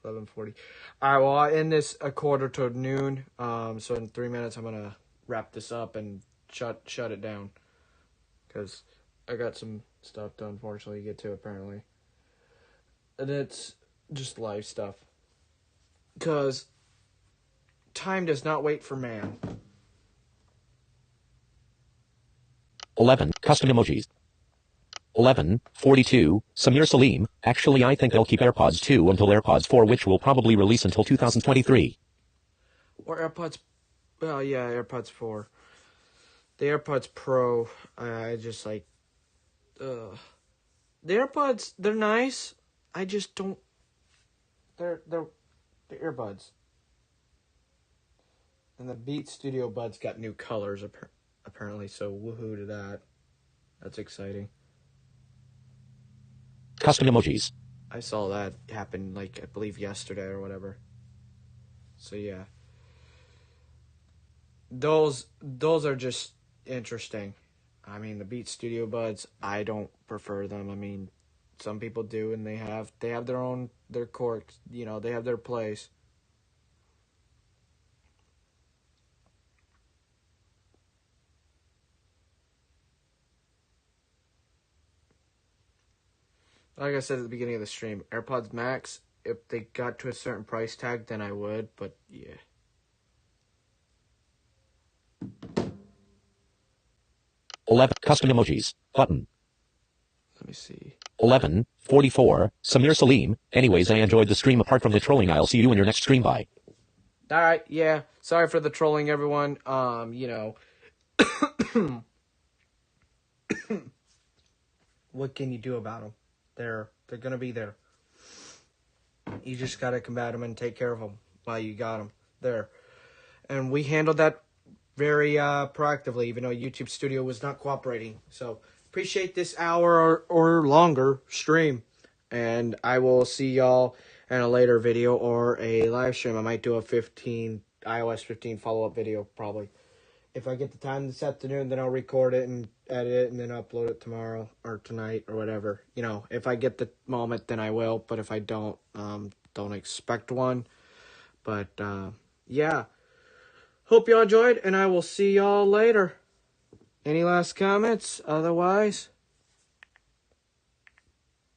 [SPEAKER 1] 11:40. All right, well, I'll end this a quarter to noon. So in 3 minutes, I'm gonna wrap this up and shut it down, because I got some stuff to unfortunately get to apparently, and it's just life stuff. Because time does not wait for man.
[SPEAKER 3] 11. Custom emojis. 11:42. Samir Salim, actually I think they'll keep AirPods 2 until AirPods 4, which will probably release until 2023.
[SPEAKER 1] Or AirPods. Well, yeah, AirPods 4. The AirPods Pro, I just like. The AirPods, they're nice. I just don't. They're the earbuds. And the Beats Studio Buds got new colors apparently, so woohoo to that. That's exciting.
[SPEAKER 3] Custom emojis.
[SPEAKER 1] I saw that happen, like, I believe yesterday or whatever. So yeah. Those are just interesting. I mean, the Beats Studio Buds, I don't prefer them. I mean, some people do, and they have their quirks, you know, they have their place. Like I said at the beginning of the stream, AirPods Max, if they got to a certain price tag, then I would, but yeah.
[SPEAKER 3] Custom emojis. Button.
[SPEAKER 1] Let me see.
[SPEAKER 3] 11:44. Samir Salim, anyways I enjoyed the stream apart from the trolling. I'll see you in your next stream. Bye.
[SPEAKER 1] Alright, yeah. Sorry for the trolling, everyone. You know. What can you do about them? They're gonna be there. You just gotta combat them and take care of them while you got them there. And we handled that very proactively, even though YouTube Studio was not cooperating. So appreciate this hour or longer stream, and I will see y'all in a later video or a live stream. I might do a iOS 15 follow-up video probably. if I get the time this afternoon, then I'll record it and edit it and then upload it tomorrow or tonight or whatever. If I get the moment, then I will. But if I don't expect one. But, yeah. Hope y'all enjoyed, and I will see y'all later. Any last comments? Otherwise...